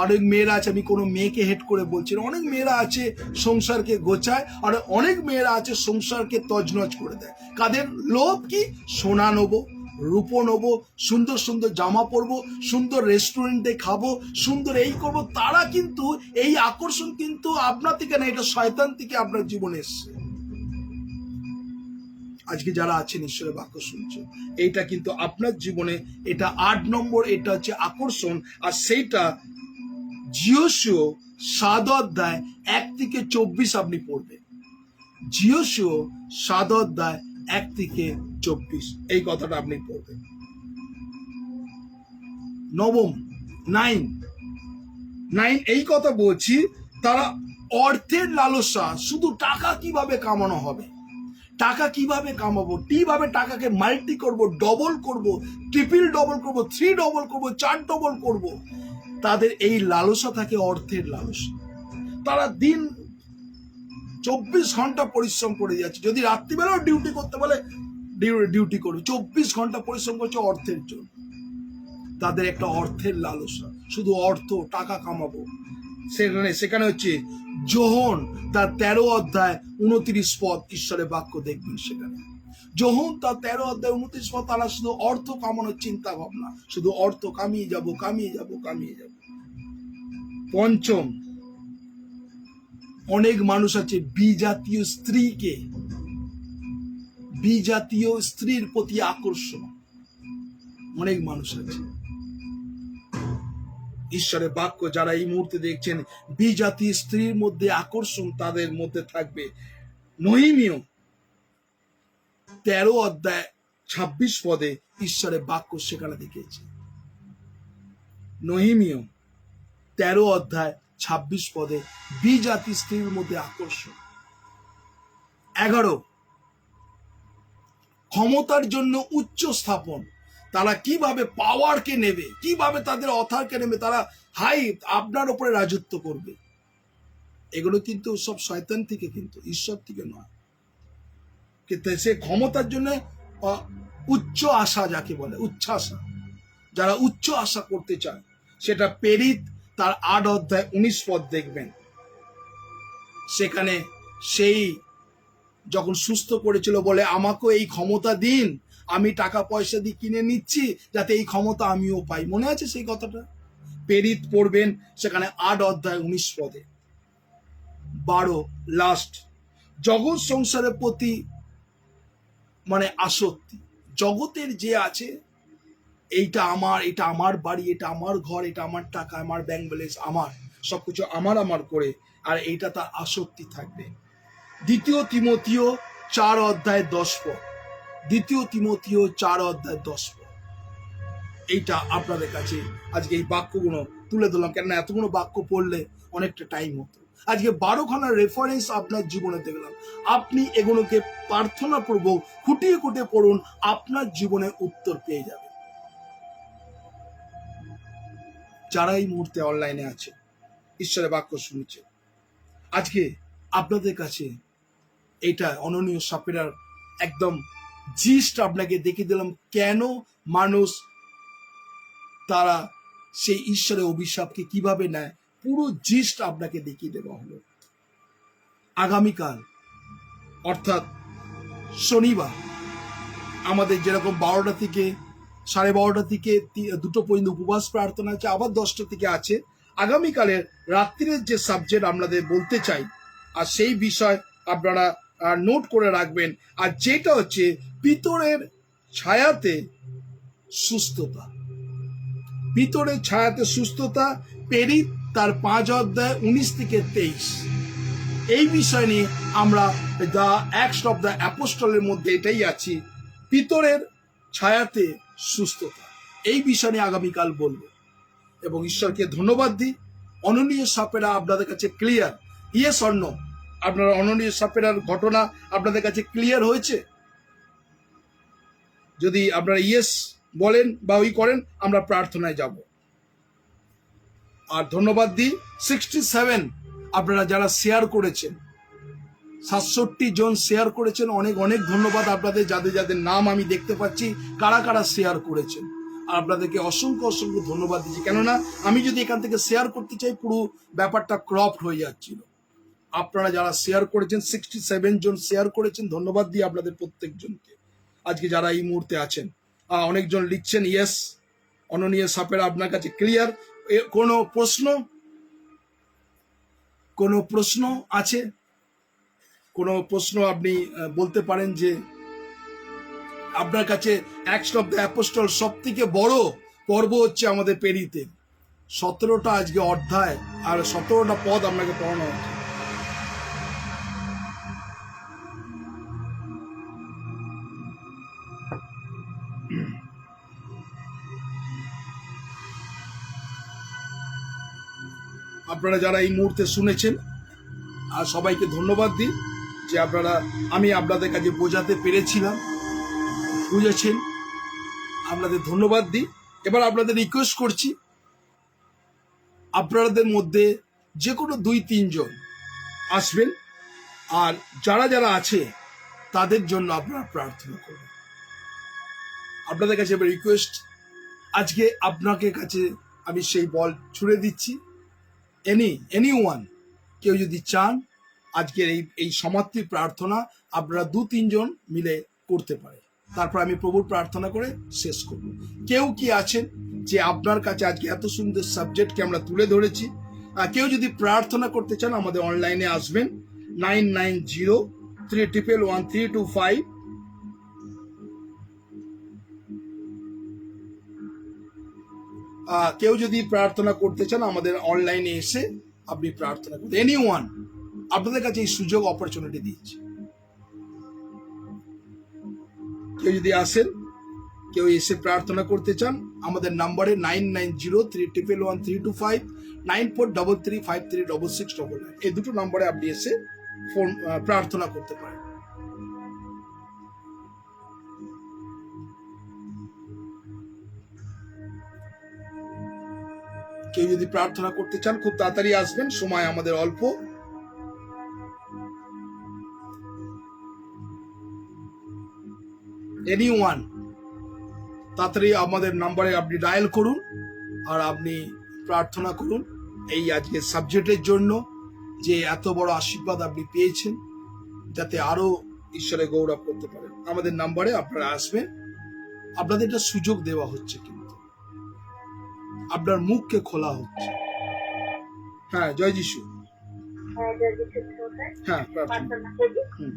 অনেক মেয়েরা আছে, আমি কোনো মেয়েকে হেড করে বলছি না, অনেক মেয়েরা আছে সংসারকে গোছায়, আর অনেক মেয়েরা আছে সংসারকে তজনজ করে দেয়। কাদের লোভ? কি সোনা নেবো, রূপো নেবো, সুন্দর সুন্দর জামা পরবো, সুন্দর রেস্টুরেন্টে খাবো, সুন্দর এই করবো। তারা কিন্তু এই আকর্ষণ কিন্তু আপনার থেকে না, এটা শয়তান থেকে আপনার জীবনে এসছে। আজকে যারা আছেন ঈশ্বরের বাক্য শুনছেন, এইটা কিন্তু আপনার জীবনে, এটা 8 নম্বর, এটা হচ্ছে আকর্ষণ। আর সেইটা জিওসিও 7 অধ্যায় 1 থেকে 24 আপনি পড়বেন। জিওসিও 7 অধ্যায় 1 থেকে 24 এই কথাটা আপনি পড়বেন। নবম 9 এই কথা বলছি, তারা অর্থের লালসা, শুধু টাকা কিভাবে কামানো হবে, টাকা কিভাবে কামাবো, কিভাবে টাকাকে মাল্টি করব, ডবল করব, ট্রিপল ডবল করব, 3 ডবল করব, 4 ডবল করব। তাদের এই লালসা থাকে, অর্থের লালসা। তারা দিন 24 ঘন্টা পরিশ্রম করে যাচ্ছে, যদি রাত্রিবেলাও ডিউটি করতে বলে ডিউটি করবে, 24 ঘন্টা পরিশ্রম করছে অর্থের জন্য। তাদের একটা অর্থের লালসা, শুধু অর্থ, টাকা কামাবো। সেখানে হচ্ছে যোহন তার 13 অধ্যায় 29 পদ, ঈশ্বরের বাক্য দেখবেন সেখানে। যোহন তার 13 অধ্যায় 29 পদ, তারা শুধু অর্থ কামানোর চিন্তা ভাবনা, শুধু অর্থ কামিয়ে যাব, কামিয়ে যাব, কামিয়ে যাব। পঞ্চম, অনেক মানুষ আছে বিজাতীয় স্ত্রীর প্রতি আকর্ষণ, অনেক মানুষ আছে। ঈশ্বরের বাক্য যারা এই মুহূর্তে দেখছেন, বিজাতীয় স্ত্রীর মধ্যে আকর্ষণ তাদের মধ্যে থাকবে। নহিমীয় 13 অধ্যায় 26 পদে ঈশ্বরের বাক্য সেখানে দেখিয়েছে। নহিমীয় 13 অধ্যায় 26 পদে বিজাতি স্ত্রীর মধ্যে আকর্ষণ। 11, ক্ষমতার জন্য উচ্চ স্থাপন, তারা কিভাবে পাওয়ারকে নেবে, কিভাবে তাদের অথারকে নেবে, তারা আপনার উপরে রাজত্ব করবে। এগুলো কিন্তু সব শয়তান থেকে, কিন্তু ঈশ্বর থেকে নয়। কিন্তু সে ক্ষমতার জন্য উচ্চ আশা, যাকে বলে উচ্চাশা, যারা উচ্চ আশা করতে চায়, সেটা প্রেরিত তার 8 অধ্যায় 19 পদ দেখবেন। সেখানে সেই যখন সুস্থ করেছিল বলে, আমাকে এই ক্ষমতা দিন, আমি টাকা পয়সা দিয়ে কিনে নিচ্ছি যাতে এই ক্ষমতা আমিও পাই। মনে আছে সেই কথাটা? পেরিত পড়বেন, সেখানে 8 অধ্যায় 19 পদে। 12 লাস্ট, জগৎ সংসারের প্রতি মানে আসক্তি। জগতের যে আছে, এইটা আমার, এটা আমার বাড়ি, এটা আমার ঘর, এটা আমার টাকা, আমার ব্যাংক ব্যালেন্স, আমার সবকিছু আমার আমার করে, আর এইটা তার আসক্তি থাকবে। 2 তিমথিও 4 অধ্যায় 10 পদ। 2 তিমথিও 4 অধ্যায় 10 পদ। এইটা আপনাদের কাছে আজকে এই বাক্যগুলো তুলে ধরলাম, কেননা এতগুলো বাক্য পড়লে অনেকটা টাইম হতো। আজকে 12খানা রেফারেন্স আপনার জীবনে দেখলাম। আপনি এগুলোকে প্রার্থনা পূর্বক খুঁটিয়ে খুঁটিয়ে পড়ুন, আপনার জীবনে উত্তর পেয়ে যাবে। যারা এই মুহূর্তে অনলাইনে আছে, ঈশ্বরের বাক্য শুনছে, আজকে আপনাদের কাছে এটা অননীয় সাপেরার একদম জিস্ট আপনাকে দেখিয়ে দিলাম, কেন মানুষ তারা সেই ঈশ্বরের অভিশাপকে কিভাবে নেয়, পুরো জিস্ট আপনাকে দেখিয়ে দেওয়া হলো। আগামীকাল অর্থাৎ শনিবার আমাদের যেরকম 12টা থেকে 12:30 থেকে 2টো পর্যন্ত উপবাস প্রার্থনা আছে, আবার 10টা থেকে আছে। আগামীকালের রাত্রির যে সাবজেক্ট আপনাদের বলতে চাই, আর সেই বিষয় আপনারা নোট করে রাখবেন, আর যেটা হচ্ছে পিতরের ছায়াতে সুস্থতা। পিতরের ছায়াতে সুস্থতা, পেরিত তার 5 অধ্যায় 19 থেকে 23। এই বিষয় নিয়ে আমরা দ্য অ্যাক্টস অফ দ্য অ্যাপোস্টলের মধ্যে এটাই আছি, পিতরের ছায়াতে সুস্থতা। এই বিষয় নিয়ে আগামীকাল বলবো, এবং ঈশ্বরকে ধন্যবাদ দিই। অননীয় সাপেরা আপনাদের কাছে ক্লিয়ার, ইয়েস অর নো? আপনারা অননীয় সাপেরার ঘটনা আপনাদের কাছে ক্লিয়ার হয়েছে? যদি আপনারা ইয়েস বলেন বা ওই করেন, আমরা প্রার্থনায় যাব। আর ধন্যবাদ দিই 67 আপনারা যারা শেয়ার করেছেন, 67 জন শেয়ার করেছেন, অনেক অনেক ধন্যবাদ আপনাদের। যাদের যাদের নাম আমি দেখতে পাচ্ছি, কারা কারা শেয়ার করেছেন, আর আপনাদেরকে অসংখ্য অসংখ্য ধন্যবাদ দিচ্ছি। কেননা আমি যদি এখান থেকে শেয়ার করতে চাই, পুরো ব্যাপারটা ক্রপড হয়ে যাচ্ছিল। আপনারা যারা শেয়ার করেছেন, 67 জন শেয়ার করেছেন, ধন্যবাদ দিই আপনাদের প্রত্যেকজনকে। আজকে যারা এই মুহূর্তে আছেন, অনেকজন লিখছেন ইয়েস, অননীয় সাপেরা আপনার কাছে ক্লিয়ার। কোনো প্রশ্ন, কোনো প্রশ্ন আছে? কোনো প্রশ্ন আপনি বলতে পারেন যে আপনার কাছে অ্যাক্টস অফ দ্য অ্যাপোস্টল সব থেকে বড় পর্ব হচ্ছে আমাদের পেরিতে 17টা আজকে অধ্যায় আর 17টা পদ আপনাকে পড়ানো হচ্ছে। আপনারা যারা এই মুহূর্তে শুনেছেন, আর সবাইকে ধন্যবাদ দিই যে আমি আপনাদের কাছে বোঝাতে পেরেছিলাম, বুঝেছেন, আপনাদের ধন্যবাদ দিই। এবার আপনাদের রিকোয়েস্ট করছি, আপনাদের মধ্যে যে কোনো 2-3 জন আসবেন, আর যারা যারা আছে তাদের জন্য আপনারা প্রার্থনা করবেন। আপনাদের কাছে এবার রিকোয়েস্ট, আজকে আপনাকে কাছে আমি সেই বল ছুড়ে দিচ্ছি। এনিওয়ান, কেউ যদি চান আজকের এই সমাপ্তি প্রার্থনা আপনারা 2-3 জন মিলে করতে পারে, তারপর আমি প্রভুর প্রার্থনা করে শেষ করব। কেউ কি আছেন যে আপনার কাছে আজকে এত সুন্দর সাবজেক্টকে আমরা তুলে ধরেছি, কেউ যদি প্রার্থনা করতে চান, আমাদের অনলাইনে আসবেন 9903111325। কেউ যদি প্রার্থনা করতে চান, আমাদের অনলাইনে এসে আপনি প্রার্থনা করতে, এনিওয়ান, আপনাদের কাছে এই সুযোগ অপরচুনিটি দিচ্ছি। কেউ যদি আসেন, কেউ এসে প্রার্থনা করতে চান, আমাদের নাম্বারে 9903111325 9433536699 এই দুটো নাম্বারে আপনি এসে ফোন প্রার্থনা করতে পারেন। কেউ যদি প্রার্থনা করতে চান, খুব তাড়াতাড়ি আসবেন, সময় আমাদের অল্প। এনিওয়ান, তাড়াতাড়ি আমাদের নাম্বারে আপনি ডায়াল করুন, আর আপনি প্রার্থনা করুন এই আজকের সাবজেক্টের জন্য, যে এত বড় আশীর্বাদ আপনি পেয়েছেন, যাতে আরো ঈশ্বরের গৌরব করতে পারেন। আমাদের নাম্বারে আপনারা আসবেন, আপনাদের একটা সুযোগ দেওয়া হচ্ছে, কিন্তু আপনার মুখকে খোলা হচ্ছে। হ্যাঁ, জয় যিশু। হ্যাঁ, প্রার্থনা। হুম।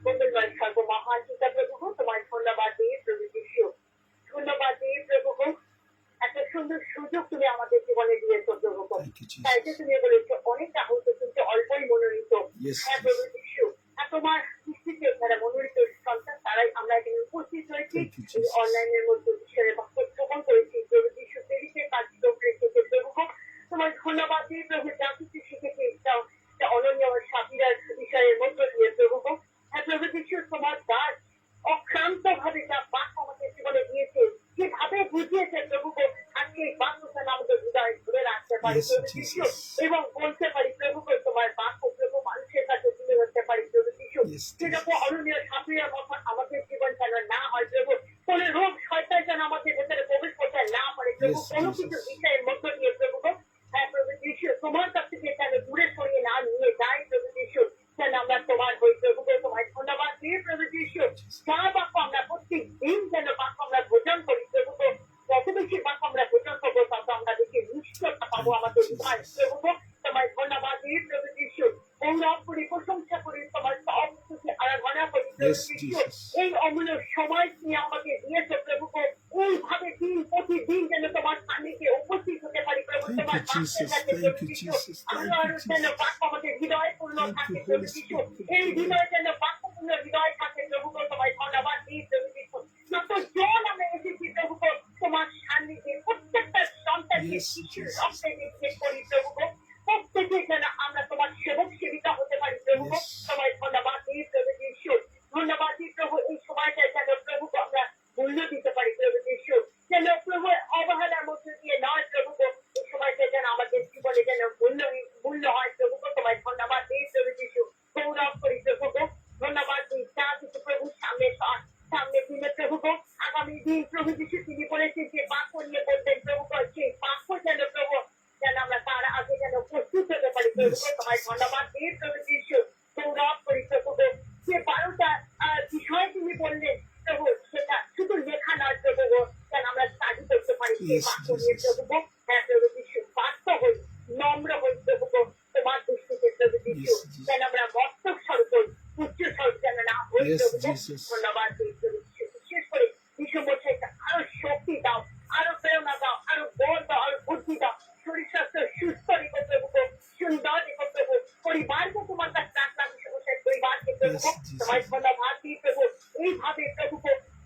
মঙ্গলবার সর্বমহান পিতা প্রভু, তোমার ধন্যবাদ দিয়ে প্রভু যিশু, ধন্যবাদ দিয়ে প্রভু এত সুন্দর সুযোগ তুমি আমাদের জীবনে দিয়েছো প্রভু। Thank you, তাই যে Jesus. তুমি বলেছো অনেকটা হয়তো কিন্তু অল্পই মনোনীত। Yes, হ্যাঁ প্রভু Jesus. যিশু, আর তোমার দৃষ্টিতে যারা মনোনীত সন্তান তারাই আমরা এখানে উপস্থিত হয়েছি। Thank you, এই Jesus. অনলাইনের মধ্যে ঈশ্বরের বাক্য শ্রবণ করেছি প্রভু যিশু, দেরিতে কার্যক্রম রেখেছে প্রভু। তোমার ধন্যবাদ দিয়ে প্রভু যা কিছু শিখেছি অনন্য সাবিরার বিষয়ের মধ্য দিয়ে প্রভু। হ্যাঁ প্রভু যিশু, তোমার দাস অক্রান্ত ভাবে যা বাক্য আমাদের জীবনে দিয়েছে, যেভাবে বুঝিয়েছে প্রভু, আজকে এই বাক্য যেন আমাদের হৃদয়ে ধরে রাখতে পারি Yes, প্রভু যিশু, Jesus. এবং বলতে পারি প্রভু তোমার বাক্য প্রভু মানুষের কাছে তুলে ধরতে পারি প্রভু যিশু। Yes, সেরকম Jesus. অননীয় সাবিরার মতো আমাদের জীবন যেন না হয় প্রভু, কোন রোগ শয়তান যেন আমাদের ভেতরে প্রবেশ করতে না পারে প্রভু, Yes, কোনো Jesus. কিছু বিষয়ের মধ্য দিয়ে প্রভু। হ্যাঁ প্রভু যিশু, তোমার কাছ থেকে যেন দূরে সরিয়ে না নিয়ে যাই প্রভু যিশু, যেন আমরা তোমার হই প্রভু। তোমায় ধন্যবাদ দিয়ে প্রভু যিশু, যা বাক্য আমরা প্রত্যেক দিন যেন বাক্য আমরা ভোজন করি প্রভু, যত বেশি বাক্য আমরা ভোজন করবো তত আমরা বেশি নিশ্চয়তা পাবো আমাদের হৃদয় প্রভু। তোমায় ধন্যবাদ দিয়ে প্রভু যিশু, গৌরব করি, প্রশংসা করি, তোমার সব কিছু আরাধনা করি প্রভু Yes, যিশু। Jesus. এই অমূল্য সময় তুমি আমাকে দিয়েছো প্রভু, এইভাবে দিন প্রতিদিন যেন তোমার সান্নিধ্যে উপস্থিত হতে পারি প্রভু। Thank তোমার you, বাক্যের Jesus. কাছে Thank প্রভু you, যিশু, Jesus. Thank আরো you, আরো যেন Jesus. বাক্য আমাদের হৃদয় পূর্ণ Thank থাকে you, প্রভু Holy যিশু। Spirit. এই হৃদয় যেন বাক্যপূর্ণ হৃদয় থাকে প্রভু। তোমায় ধন্যবাদ দিই প্রভু যিশু, যতজন আমরা এসেছি প্রভু তোমার সান্নিধ্যে, প্রত্যেকটা সন্তানকে Yes, শিশুর Jesus. রক্তে নিক্ষেপ করি প্রভু। প্রত্যেকে যেন আমরা তোমার সেবক সেবিকা হতে পারি প্রভু। Yes. তোমায় ধন্যবাদ দিই প্রভু যিশু, ধন্যবাদ দিই প্রভু। এই সময়টা যেন প্রভু আমরা মূল্য দিতে পারি প্রভু যিশু, যেন প্রভু অবহেলার মধ্যে দিয়ে নয় প্রভু, এই সময়টা যেন আমাদের জীবনে যেন মূল্য হয় প্রভু। তোমায় ধন্যবাদ দিই প্রভু যিশু, গৌরব করি প্রভু। ধন্যবাদ দিই যা কিছু প্রভু সামনে দিনে প্রভু, আগামী দিন প্রভু যিশু তিনি বলেছেন যে বাক্য নিয়ে বলবেন প্রভু, সেই বাক্য যেন প্রভু যেন আমরা তার আগে যেন প্রস্তুত হতে পারি প্রভু। Yes, তোমায় Jesus. ধন্যবাদ দিই প্রভু যিশু, গৌরব করি প্রভু। যে 12টা বিষয় তুমি বললেন প্রভু, সেটা শুধু লেখা নয় প্রভু, যেন আমরা স্টাডি করতে পারি সেই Yes, বাক্য নিয়ে Jesus. প্রভু। হ্যাঁ প্রভু যিশু, বাধ্য হই, নম্র হই প্রভু তোমার দৃষ্টিতে প্রভু যিশু, Yes, Jesus. যেন আমরা মস্তক স্বরূপ হই, উচ্চ স্বরূপ যেন না হই Yes, প্রভু। Jesus. ধন্যবাদ দিই প্রভু যিশু। বিশেষ করে যিশু মশাইকে আরো শক্তি দাও, আরো প্রেরণা দাও, আরো বল দাও, আরো বুদ্ধি দাও, শরীর স্বাস্থ্য সুস্থ রেখো প্রভু, সুন্দর রেখো প্রভু। পরিবারকে তোমার কাছে রাখলাম যিশু মশাই, পরিবারকে প্রভু। Yes, Jesus. তোমায় ধন্যবাদ দিই প্রভু, এইভাবে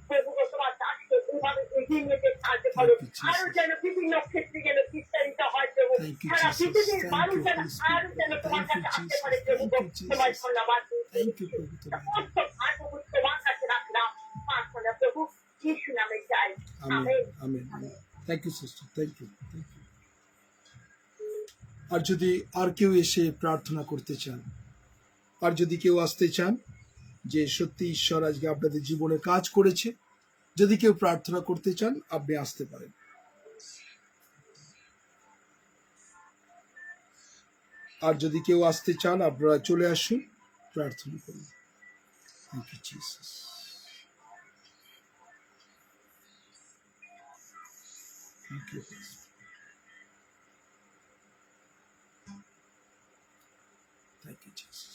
প্রভু তোমার দাসকে এইভাবে এগিয়ে নিতে সাহায্য করো। Thank you, Jesus. আরো যেন বিভিন্ন ক্ষেত্রে যেন বিস্তারিত হয় প্রভু, Thank you, সারা Jesus. পৃথিবীর Thank মানুষ you, যেন Holy Spirit. আরো যেন তোমার Thank you, কাছে আসতে Jesus. পারে প্রভু। Thank you, তোমায় Jesus. ধন্যবাদ দিই Thank you, প্রভু, তোমার। সমস্ত ভার প্রভু তোমার কাছে রাখলাম, প্রার্থনা প্রভু যিশু নামে চাই, amen, amen. Amen. Thank you sister, thank you, thank you. আর যদি আর কেউ এসে প্রার্থনা করতে চান, আর যদি কেউ আসতে চান যে সত্যি ঈশ্বর আজকে আপনাদের জীবনে কাজ করেছে, যদি কেউ প্রার্থনা করতে চান আপনি আসতে পারেন। আর যদি কেউ আসতে চান আপনারা চলে আসুন, প্রার্থনা করুন। Thank you Jesus. Thank you. Thank you Jesus.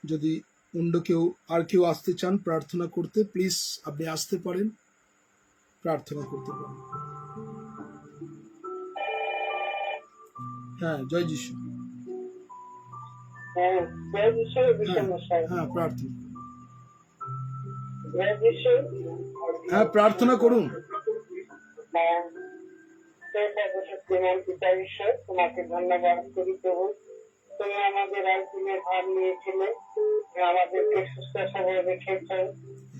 যদি অন্য কেউ আর কেউ আসতে চান প্রার্থনা করতে, প্লিজ আপনি আসতে পারেন, প্রার্থনা করতে পারেন। হ্যাঁ, জয় যিশু। হ্যাঁ, জয় যিশু হ্যাঁ, মশাই, হ্যাঁ, প্রার্থনা। জয় যিশু। হ্যাঁ, প্রার্থনা করুন। হ্যাঁ, সর্বশক্তিমান পিতা ঈশ্বর, তোমাকে ধন্যবাদ করি প্রভু। তুমি আমাদের একদিনের ভার নিয়েছিলে, আমাদেরকে সুস্থ সবল রেখেছ,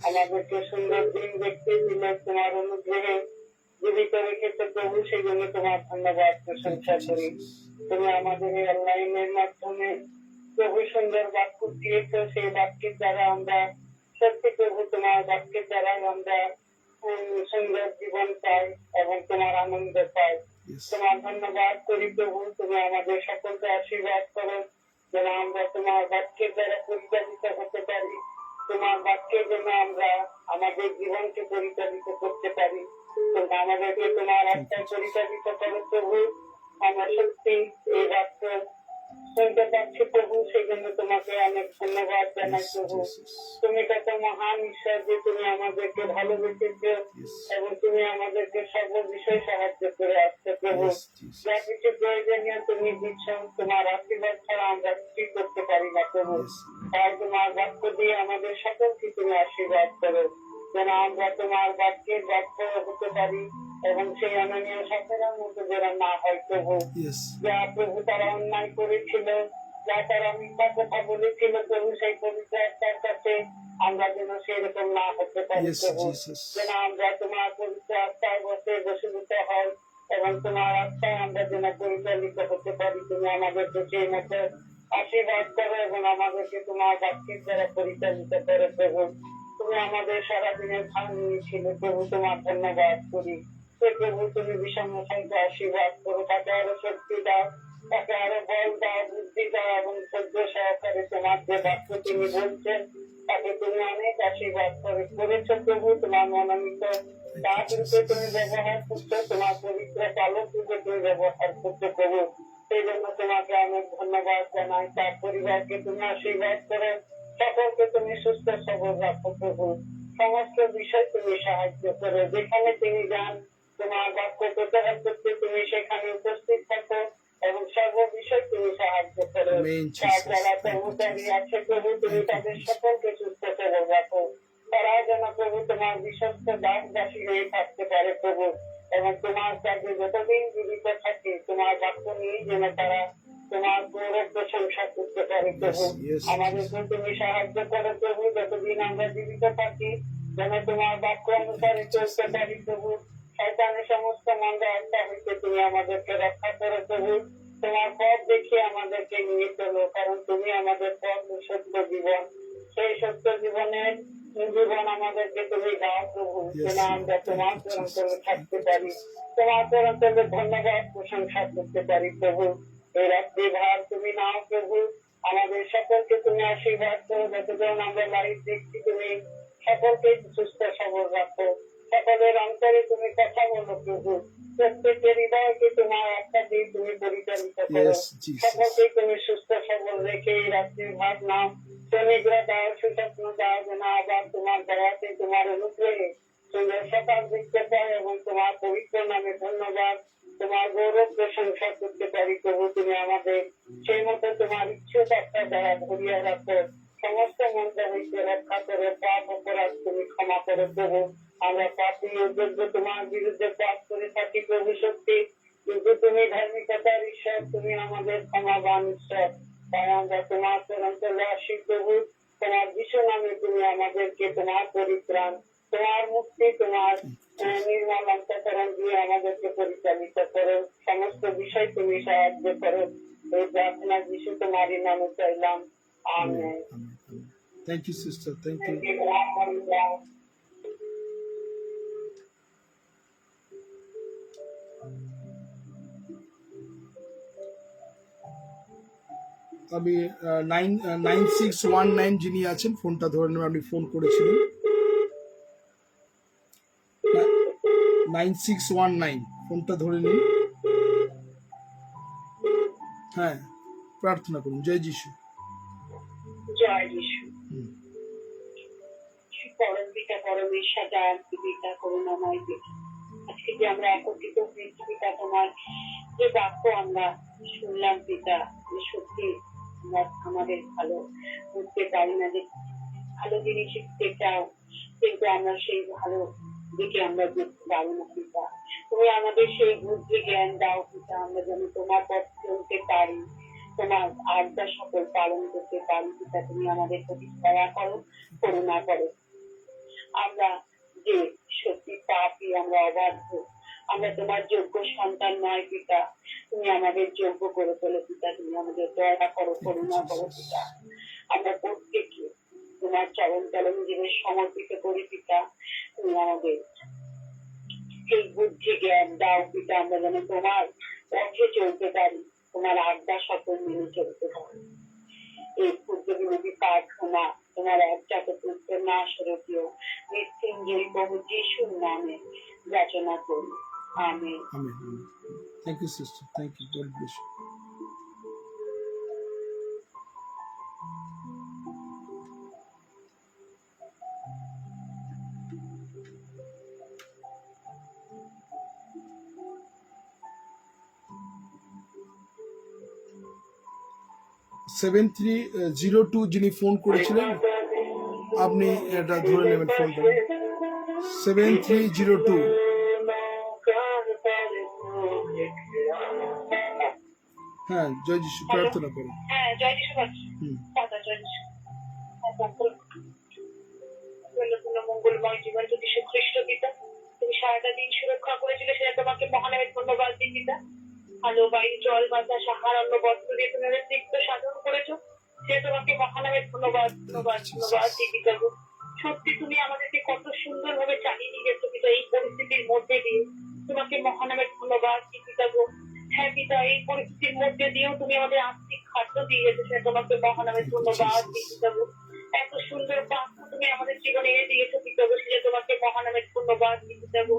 আমাদেরকে সুন্দর দিন দেখতে দিলে, তোমার অনুগ্রহে জীবিত রেখেছ প্রভু, সেই জন্য তোমার ধন্যবাদ প্রশংসা করি। তুমি আমাদের এই অনলাইনের মাধ্যমে প্রভু সুন্দর বাক্য দিয়েছ, সেই বাক্যের দ্বারা আমরা সত্যি প্রভু তোমার বাক্যের দ্বারাই আমরা সুন্দর জীবন পাই এবং তোমার আনন্দ পাই। Yes. তোমার ধন্যবাদ করি প্রভু, তুমি আমাদের সকলকে আশীর্বাদ করো, যেন আমরা তোমার বাক্যের দ্বারা পরিচালিত হতে পারি, তোমার বাক্যে যেন আমরা আমাদের জীবনকে পরিচালিত করতে পারি। তোমরা আমাদেরকে তোমার আত্মায় পরিচালিত করো প্রভু। আমরা সত্যি এই বাক্য শুনতে পাচ্ছি প্রভু, সেই জন্য তোমাকে অনেক ধন্যবাদ জানাই Yes, প্রভু। Jesus. তুমি কত মহান ঈশ্বর যে তুমি আমাদেরকে ভালোবেসেছো Yes. এবং তুমি আমাদেরকে সর্ব বিষয়ে সাহায্য করে আসছো প্রভু। Yes, Jesus. যা কিছু প্রয়োজনীয় তুমি দিচ্ছ, তোমার আশীর্বাদ ছাড়া আমরা কিছুই করতে পারি না প্রভু। Yes. তাই তোমার বাক্য দিয়ে আমাদের সকলকে তুমি আশীর্বাদ করো, যেন আমরা তোমার বাক্যের বাক্য হতে পারি এবং সেই অননীয় সাথের মতো যেন না হয় প্রভু। Yes. যা প্রভু তারা অন্যায় করেছিল, যা তারা মিথ্যা কথা বলেছিল প্রভু, সেই পবিত্র আত্মার কাছে আমরা যেন সেরকম না হতে পারি Yes, প্রভু। Jesus. যেন আমরা তোমার পবিত্র আত্মায় বসে বসীভূত হই এবং তোমার আত্মায় আমরা যেন পরিচালিত হতে পারি। তুমি আমাদেরকে সেই মতো আশীর্বাদ করো এবং আমাদেরকে তোমার বাক্যের দ্বারা পরিচালিত করো প্রভু। তুমি আমাদের সারাদিনের ধান নিয়েছিল প্রভু, তোমার ধন্যবাদ করি। সে প্রভু তুমি বিষম সংখ্যা আশীর্বাদ করো, তাকে আরো শক্তি দাও, তাকে আরো বল দাও, বুদ্ধি দাও এবং সহ্য সহকারে তোমার যে বাক্য তিনি বলছেন তাকে তুমি অনেক আশীর্বাদ করেছো প্রভু। তোমার মনোনীত দাস রূপে তুমি ব্যবহার করছো, তোমার পবিত্র চালক রূপে তুমি ব্যবহার করছো প্রভু। সেই জন্য তোমাকে অনেক ধন্যবাদ জানাই। তার পরিবারকে তুমি আশীর্বাদ করো, সকলকে তুমি সুস্থ সবল রাখো প্রভু। সমস্ত বিষয় তুমি সাহায্য করো, যেখানে তিনি যান তোমার বাক্য প্রচার করতে তুমি সেখানে উপস্থিত থাকো এবং সর্ব বিষয় তুমি সাহায্য করো। Amen, তার Jesus. যারা Thank you, কর্মচারী Jesus. আছে প্রভু, তুমি Thank you, তাদের Jesus. সকলকে সুস্থ সবল রাখো। তারাও যেন প্রভু তোমার বিশ্বস্ত দাস দাসী হয়ে থাকতে পারে প্রভু, এবং তোমার কাছে যতদিন জীবিত থাকে তোমার বাক্য নিয়ে যেন তারা তোমার গৌরব প্রশংসা করতে পারে প্রভু। Yes, yes, আমাদেরকে তুমি সাহায্য করো প্রভু, যতদিন আমরা জীবিত থাকি যেন তোমার বাক্য অনুসারে চলতে পারি প্রভু। শয়তানের সমস্ত মন্দ আত্মা হইতে তুমি আমাদেরকে রক্ষা করো প্রভু। তোমার পথ দেখিয়ে আমাদেরকে নিয়ে চলো, কারণ তুমি আমাদের পথ ও সত্য জীবন। সেই সত্য জীবনের জীবন আমাদেরকে তুমি দাও প্রভু, যেন আমরা তোমার চরণতলে থাকতে পারি, তোমার চরণতলে ধন্যবাদ প্রশংসা করতে পারি প্রভু। এই রাত্রি ভার তুমি নাও প্রভু, আমাদের সকলকে তুমি আশীর্বাদ করো। যতজন আমরা লাইভ দেখছি তুমি সকলকে সুস্থ সবল রাখো, সকলের অন্তরে তুমি কথা বলো প্রভু। প্রত্যেকের হৃদয়কে তোমার একটা দিয়ে তুমি পরিচালিত করো। Yes, Jesus. সকলকে তুমি সুস্থ সবল রেখে এই রাত্রির ভাগ নাও। শ্রমিকরা দাও, সুস্বপ্ন দাও, যেন আবার তোমার দয়াতে তোমার অনুগ্রহে সুন্দর সকাল দেখতে পাই এবং তোমার পবিত্র নামে ধন্যবাদ, তোমার গৌরব প্রশংসা করতে পারি প্রভু। তুমি আমাদের সেই মতো তোমার ইচ্ছুকতা দ্বারা ভরিয়া রাখো, সমস্ত মন্ত্র হইতে রক্ষা করো, পাপ অপরাধ তুমি ক্ষমা করো প্রভু। আমরা পাপী অযোগ্য তোমার বিরুদ্ধে পাপ করে থাকি প্রভু সত্যি, কিন্তু তুমি ধার্মিকতার ঈশ্বর, তুমি আমাদের ক্ষমাবান ঈশ্বর। তাই আমরা তোমার চরণতলে আসি প্রভু। তোমার যিশু নামে তুমি আমাদেরকে তোমার পরিত্রাণ, তোমার মুক্তি, তোমার নির্মল অন্তঃকরণ দিয়ে আমাদেরকে পরিচালিত করো। সমস্ত বিষয় তুমি সাহায্য করো। এই প্রার্থনা যিশু তোমারই নামে চাইলাম, amen. Amen. Amen. Thank you, sister. Thank you. আমি 9619 যিনি আছেন ফোনটা ধরে নেবেন, আপনি ফোন করেছিলেন 9619 ফোনটা ধরে নিন। হ্যাঁ, প্রার্থনা করুন। জয় যিশু। জয় যিশু। হুম। পরম পিতা পরমেশ্বর দয়াল পিতা করুণাময় পিতা, আজকে যে আমরা একত্রিত হয়েছি পিতা, তোমার যে বাক্য আমরা শুনলাম পিতা, যে সত্যি আমরা আমাদের ভালো বুঝতে পারি না, যে ভালো জিনিস শিখতে চাও কিন্তু আমরা সেই ভালো দিকে আমরা বুঝতে পারি না পিতা। তুমি আমাদের সেই বুদ্ধি জ্ঞান দাও পিতা, আমরা যেন তোমার পথ চলতে পারি, তোমার আজ্ঞা সকল পালন করতে পারি পিতা। তুমি আমাদের প্রতি দয়া করো, করুণা করো। আমরা যে সত্যি পাপী, আমরা অবাধ্য, আমরা তোমার যোগ্য সন্তান নয় পিতা, তুমি আমাদের যোগ্য করে তোলো পিতা। তুমি আমাদের দয়া করো, করুণা করো পিতা। আমরা প্রত্যেকে তোমার চরণ তলে নিজেদের সমর্পিত করি পিতা। তুমি আমাদের সেই বুদ্ধি জ্ঞান দাও পিতা, আমরা যেন তোমার পথে চলতে পারি, তোমার আজ্ঞা সকল মেনে চলতে পারি। বিনতি প্রার্থনা তোমার একজাত পুত্র নাসরতীয় মৃত্যুঞ্জয়ী প্রভু যিশুর নামে যাচনা করি, amen. Amen. Thank you sister, thank you, God bless you. Seven 302 যিনি ফোন করেছিলেন, আপনি এটা ধরে নেবেন ফোনটা। 7302। হ্যাঁ, জয় যিশু, প্রার্থনা করুন। হ্যাঁ, জয় যিশু পাচ্ছি। হুম। দাদা জয় যিশু। মঙ্গলময় জীবন যিশু খ্রিস্ট পিতা, তুমি সারাটা দিন সুরক্ষা করেছিলে, সেটা তোমাকে মহানামের ধন্যবাদ দিই পিতা। আলো বায়ু জল বাতাস আহার অন্য বস্ত্র দিয়ে তুমি আমাদের তৃপ্ত সাধন করেছো, সে তোমাকে মহানামের ধন্যবাদ ধন্যবাদ ধন্যবাদ দিই পিতা গো। সত্যি তুমি আমাদেরকে কত সুন্দর ভাবে চালিয়ে নিয়ে গেছো পিতা এই পরিস্থিতির মধ্যে দিয়ে, তোমাকে মহানামের ধন্যবাদ দিই পিতা গো। হ্যাঁ পিতা, এই পরিস্থিতির মধ্যে দিয়েও তুমি আমাদের আত্মিক খাদ্য দিয়ে গেছো, সে তোমাকে মহানামের ধন্যবাদ দিই পিতা গো। এত সুন্দর বাক্য তুমি আমাদের জীবনে এনে দিয়েছো পিতা গো, সে তোমাকে মহানামের ধন্যবাদ দিই পিতা গো।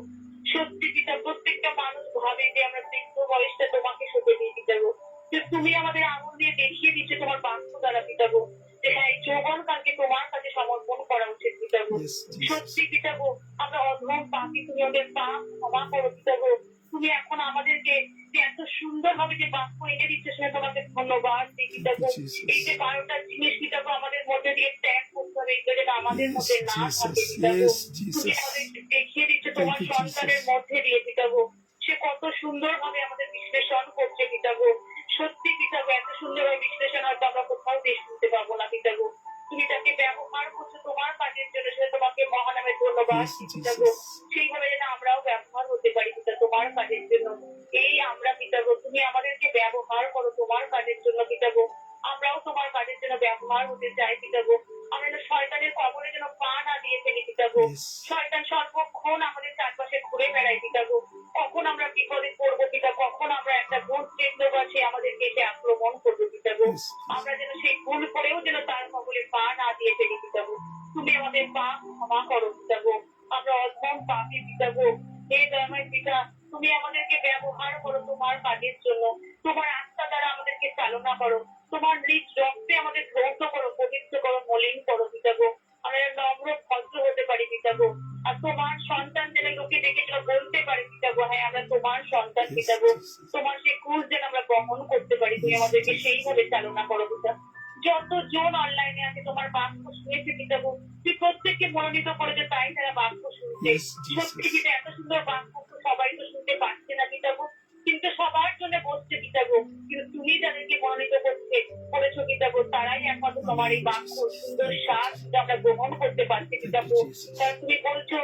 সত্যি পিতা, প্রত্যেকটা মানুষ ভাবে যে আমরা বৃদ্ধ বয়সটা তোমাকে সঁপে দিই পিতা গো, যে তুমি আমাদের আঙুল দিয়ে দেখিয়ে দিচ্ছ তোমার বাক্য দ্বারা পিতা গো, যে হ্যাঁ এই যৌবন কালকে তোমার কাছে সমর্পণ করা উচিত পিতা গো। সত্যি পিতা গো, আমরা অধম পাপী, তুমি আমাদের পাপ ক্ষমা করো পিতা গো। তুমি এখন আমাদেরকে যে এত সুন্দর ভাবে যে বাক্য এনে দিচ্ছে, সেটা তোমাকে ধন্যবাদ দিই পিতা গো। এই যে 12টা জিনিস পিতা গো আমাদের মধ্যে দিয়ে ত্যাগ করতে হবে, এটা যেন আমাদের মধ্যে না থাকে পিতা গো। তুমি আমাদের দেখিয়ে দিচ্ছ তোমার সন্তানের মধ্যে দিয়ে পিতা গো, সে কত সুন্দর ভাবে আমাদের বিশ্লেষণ করছে পিতা গো। সত্যি পিতা গো, এত সুন্দর ভাবে বিশ্লেষণ হয়তো আমরা কোথাও দিয়ে শুনতে পাবো না পিতা গো। তুমি তাকে ব্যবহার করছো তোমার কাজের জন্য, সেটা তোমাকে মহানামের ধন্যবাদ পিতা গো। সেইভাবে যেন আমরাও ব্যবহার হতে পারি পিতা তোমার কাজের জন্য। এই আমরা পিতা গো, তুমি আমাদেরকে ব্যবহার করো তোমার কাজের জন্য পিতা গো। আমরাও তোমার কাজের জন্য ব্যবহার হতে চাই পিতা গো। আমরা যেন শয়তানের কবলে যেন পা না দিয়ে ফেলি পিতা গো। শয়তান সর্বক্ষণ আমাদের চারপাশে ঘুরে বেড়ায় পিতা গো। কখন আমরা বিপদে পড়বো পিতা, কখন আমরা একটা ভুল চিহ্ন বা সে আমাদেরকে এসে আক্রমণ করবো পিতা গো। আমরা যেন সেই ভুল করেও যেন তার কবলে পা না দিয়ে ফেলি পিতা গো। তুমি আমাদের পাপ ক্ষমা করো পিতা গো। আমরা অধম পাপী পিতা গো। হে দয়াময় পিতা, তুমি আমাদেরকে ব্যবহার করো তোমার কাজের জন্য। তোমার আত্মা দ্বারা আমাদেরকে চালনা করো, তোমার নিজ রক্তে আমাদের ধৌত করো, পবিত্র করো, মলিন করো পিতা গো। আমরা যেন নম্র ভদ্র হতে পারি পিতা গো। আর তোমার সন্তান যেন লোকে দেখে যেন বলতে পারি পিতা গো, হ্যাঁ আমরা তোমার সন্তান পিতা গো। তোমার সেই ক্রুশ যেন আমরা গ্রহণ করতে পারি, তুমি আমাদেরকে সেইভাবে চালনা করো পিতা। যতজন অনলাইনে আছে তোমার বাক্য শুনেছে পিতা গো, তুই প্রত্যেককে মনোনীত করেছে, তাই তারা বাক্য শুনছে। সত্যি পিতা, এত সুন্দর বাক্য সবাই তো শুনতে পাচ্ছে না পিতা গো, কিন্তু সবার জন্য বসছে পিতা গো। কিন্তু তুমি যাদেরকে মনোনীত করেছো পিতা গো, তারাই একমাত্র তোমার এই বাক্য সুন্দর সার আমরা গ্রহণ করতে পারছি পিতা গো। কারণ তুমি বলছো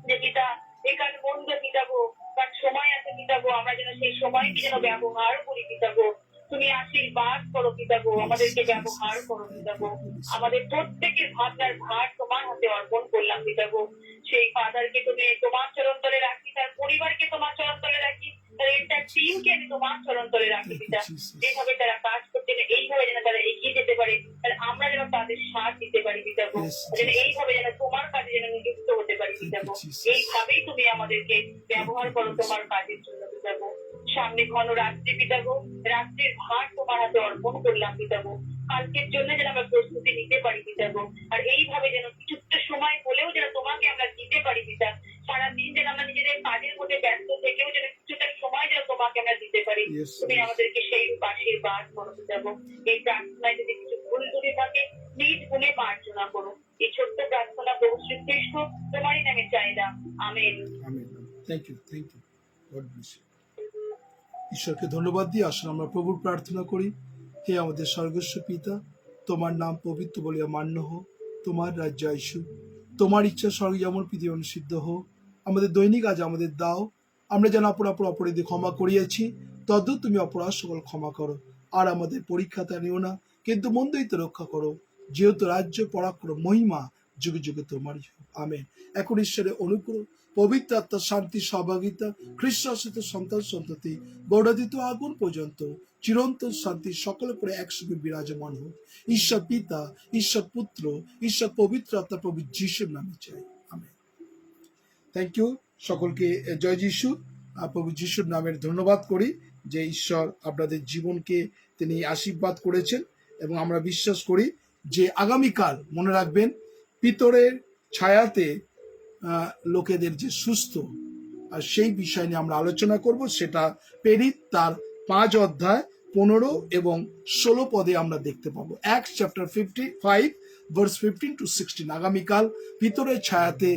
যে পিতা এখান বন্ধ পিতা গো, কারণ সময় আছে পিতা গো, আমরা যেন সেই সময়কে যেন ব্যবহার করি পিতা গো। তুমি আশীর্বাদ করো পিতা গো, আমাদেরকে ব্যবহার করো পিতা গো। আমাদের প্রত্যেকের ভাবনার ভার তোমার হাতে অর্পণ করলাম পিতা গো। সেই ফাদারকে তুমি তোমার চরণ তলে রাখি, তার পরিবারকে তোমার চরণ তলে রাখি, তার এন্টার টিমকে আমি তোমার চরণ তলে রাখি পিতা। এইভাবে তারা কাজ করতে, এইভাবে যেন তারা এগিয়ে যেতে পারে, তাহলে আমরা যেন তাদের সাথ দিতে পারি পিতা গো। যেন এইভাবে যেন তোমার কাজে যেন নিযুক্ত হতে পারি পিতা গো। এইভাবেই তুমি আমাদেরকে ব্যবহার করো তোমার কাজের জন্য পিতা গো। সামনে ঘন রাত্রি পিতা গো, রাত্রির ভার তোমার হাতে অর্পণ করলাম পিতা গো। কালকের জন্য যেন আমরা প্রস্তুতি নিতে পারি পিতা গো। আর এইভাবে যেন কিছুটা সময় হলেও যেন তোমাকে আমরা দিতে পারি পিতা। সারাদিন যেন আমরা নিজেদের কাজের মধ্যে ব্যস্ত থেকেও যেন কিছুটা সময় যেন তোমাকে আমরা দিতে পারি। তুমি আমাদেরকে সেই আশীর্বাদ করো পিতা গো। এই প্রার্থনায় যদি কিছু ভুল ত্রুটি থাকে, নিজ গুণে মার্জনা করো। এই ছোট্ট প্রার্থনা প্রভু শ্রীকৃষ্ণ তোমারই নামে চাইলাম, amen. Amen. Thank you, thank you, God bless you. ঈশ্বরকে ধন্যবাদ দিয়ে আসুন আমরা প্রভুর প্রার্থনা করি। হে আমাদের স্বর্গস্ব পিতা, তোমার নাম পবিত্র বলিয়া মান্য হোক, তোমার রাজ্য আইসুক, তোমার ইচ্ছা স্বর্গে যেমন পৃথিবী সিদ্ধ হোক। আমাদের দৈনিক আজ আমাদের দাও, আমরা যেন অপরাধ অপরাধী ক্ষমা করিয়াছি, তদ্রূপ তুমি অপরাধ সকল ক্ষমা করো। আর আমাদের পরীক্ষাতে নিও না, কিন্তু মন্দ হইতে রক্ষা করো, যেহেতু রাজ্য পরাক্রম মহিমা যুগে যুগে তোমারই হোক, আমেন। এখন ঈশ্বরের অনুগ্রহ পবিত্র আত্মার শান্তি সহভাগিতা, খ্রিস্ট শাসিত সন্তান সন্ততি, গৌরদিত আগুন পর্যন্ত চিরন্তন শান্তি সকলের পরে একসঙ্গে বিরাজমান হোক। ঈশ্বর পিতা, ঈশ্বর পুত্র, ঈশ্বর পবিত্র আত্মা প্রভু যিশুর নামে চাই, আমেন। থ্যাংক ইউ সকলকে। জয় যিশু। প্রভু যিশুর নামের ধন্যবাদ করি যে ঈশ্বর আপনাদের জীবনকে তিনি আশীর্বাদ করেছেন, এবং আমরা বিশ্বাস করি যে আগামীকাল মনে রাখবেন পিতরের ছায়াতে লোকেদের যে সুস্থ, আর সেই বিষয় নিয়ে আমরা আলোচনা করব। সেটা প্রেরিত তার 5 অধ্যায় 15 এবং 16 পদে আমরা দেখতে পাবো। Acts chapter 55 verse 15 to 16। আগামীকাল পিতরের ছায়াতে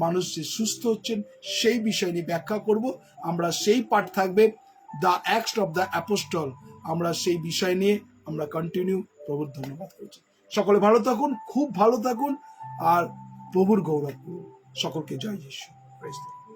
মানুষ যে সুস্থ হচ্ছেন সেই বিষয় নিয়ে ব্যাখ্যা করব আমরা। সেই পাঠ থাকবে the acts of the apostle. আমরা সেই বিষয় নিয়ে আমরা কন্টিনিউ। প্রভুর ধন্যবাদ করছি। সকলে ভালো থাকুন, খুব ভালো থাকুন, আর প্রভুর গৌরব করুন। সকলকে জয় যিশু। প্রেজ দি লর্ড।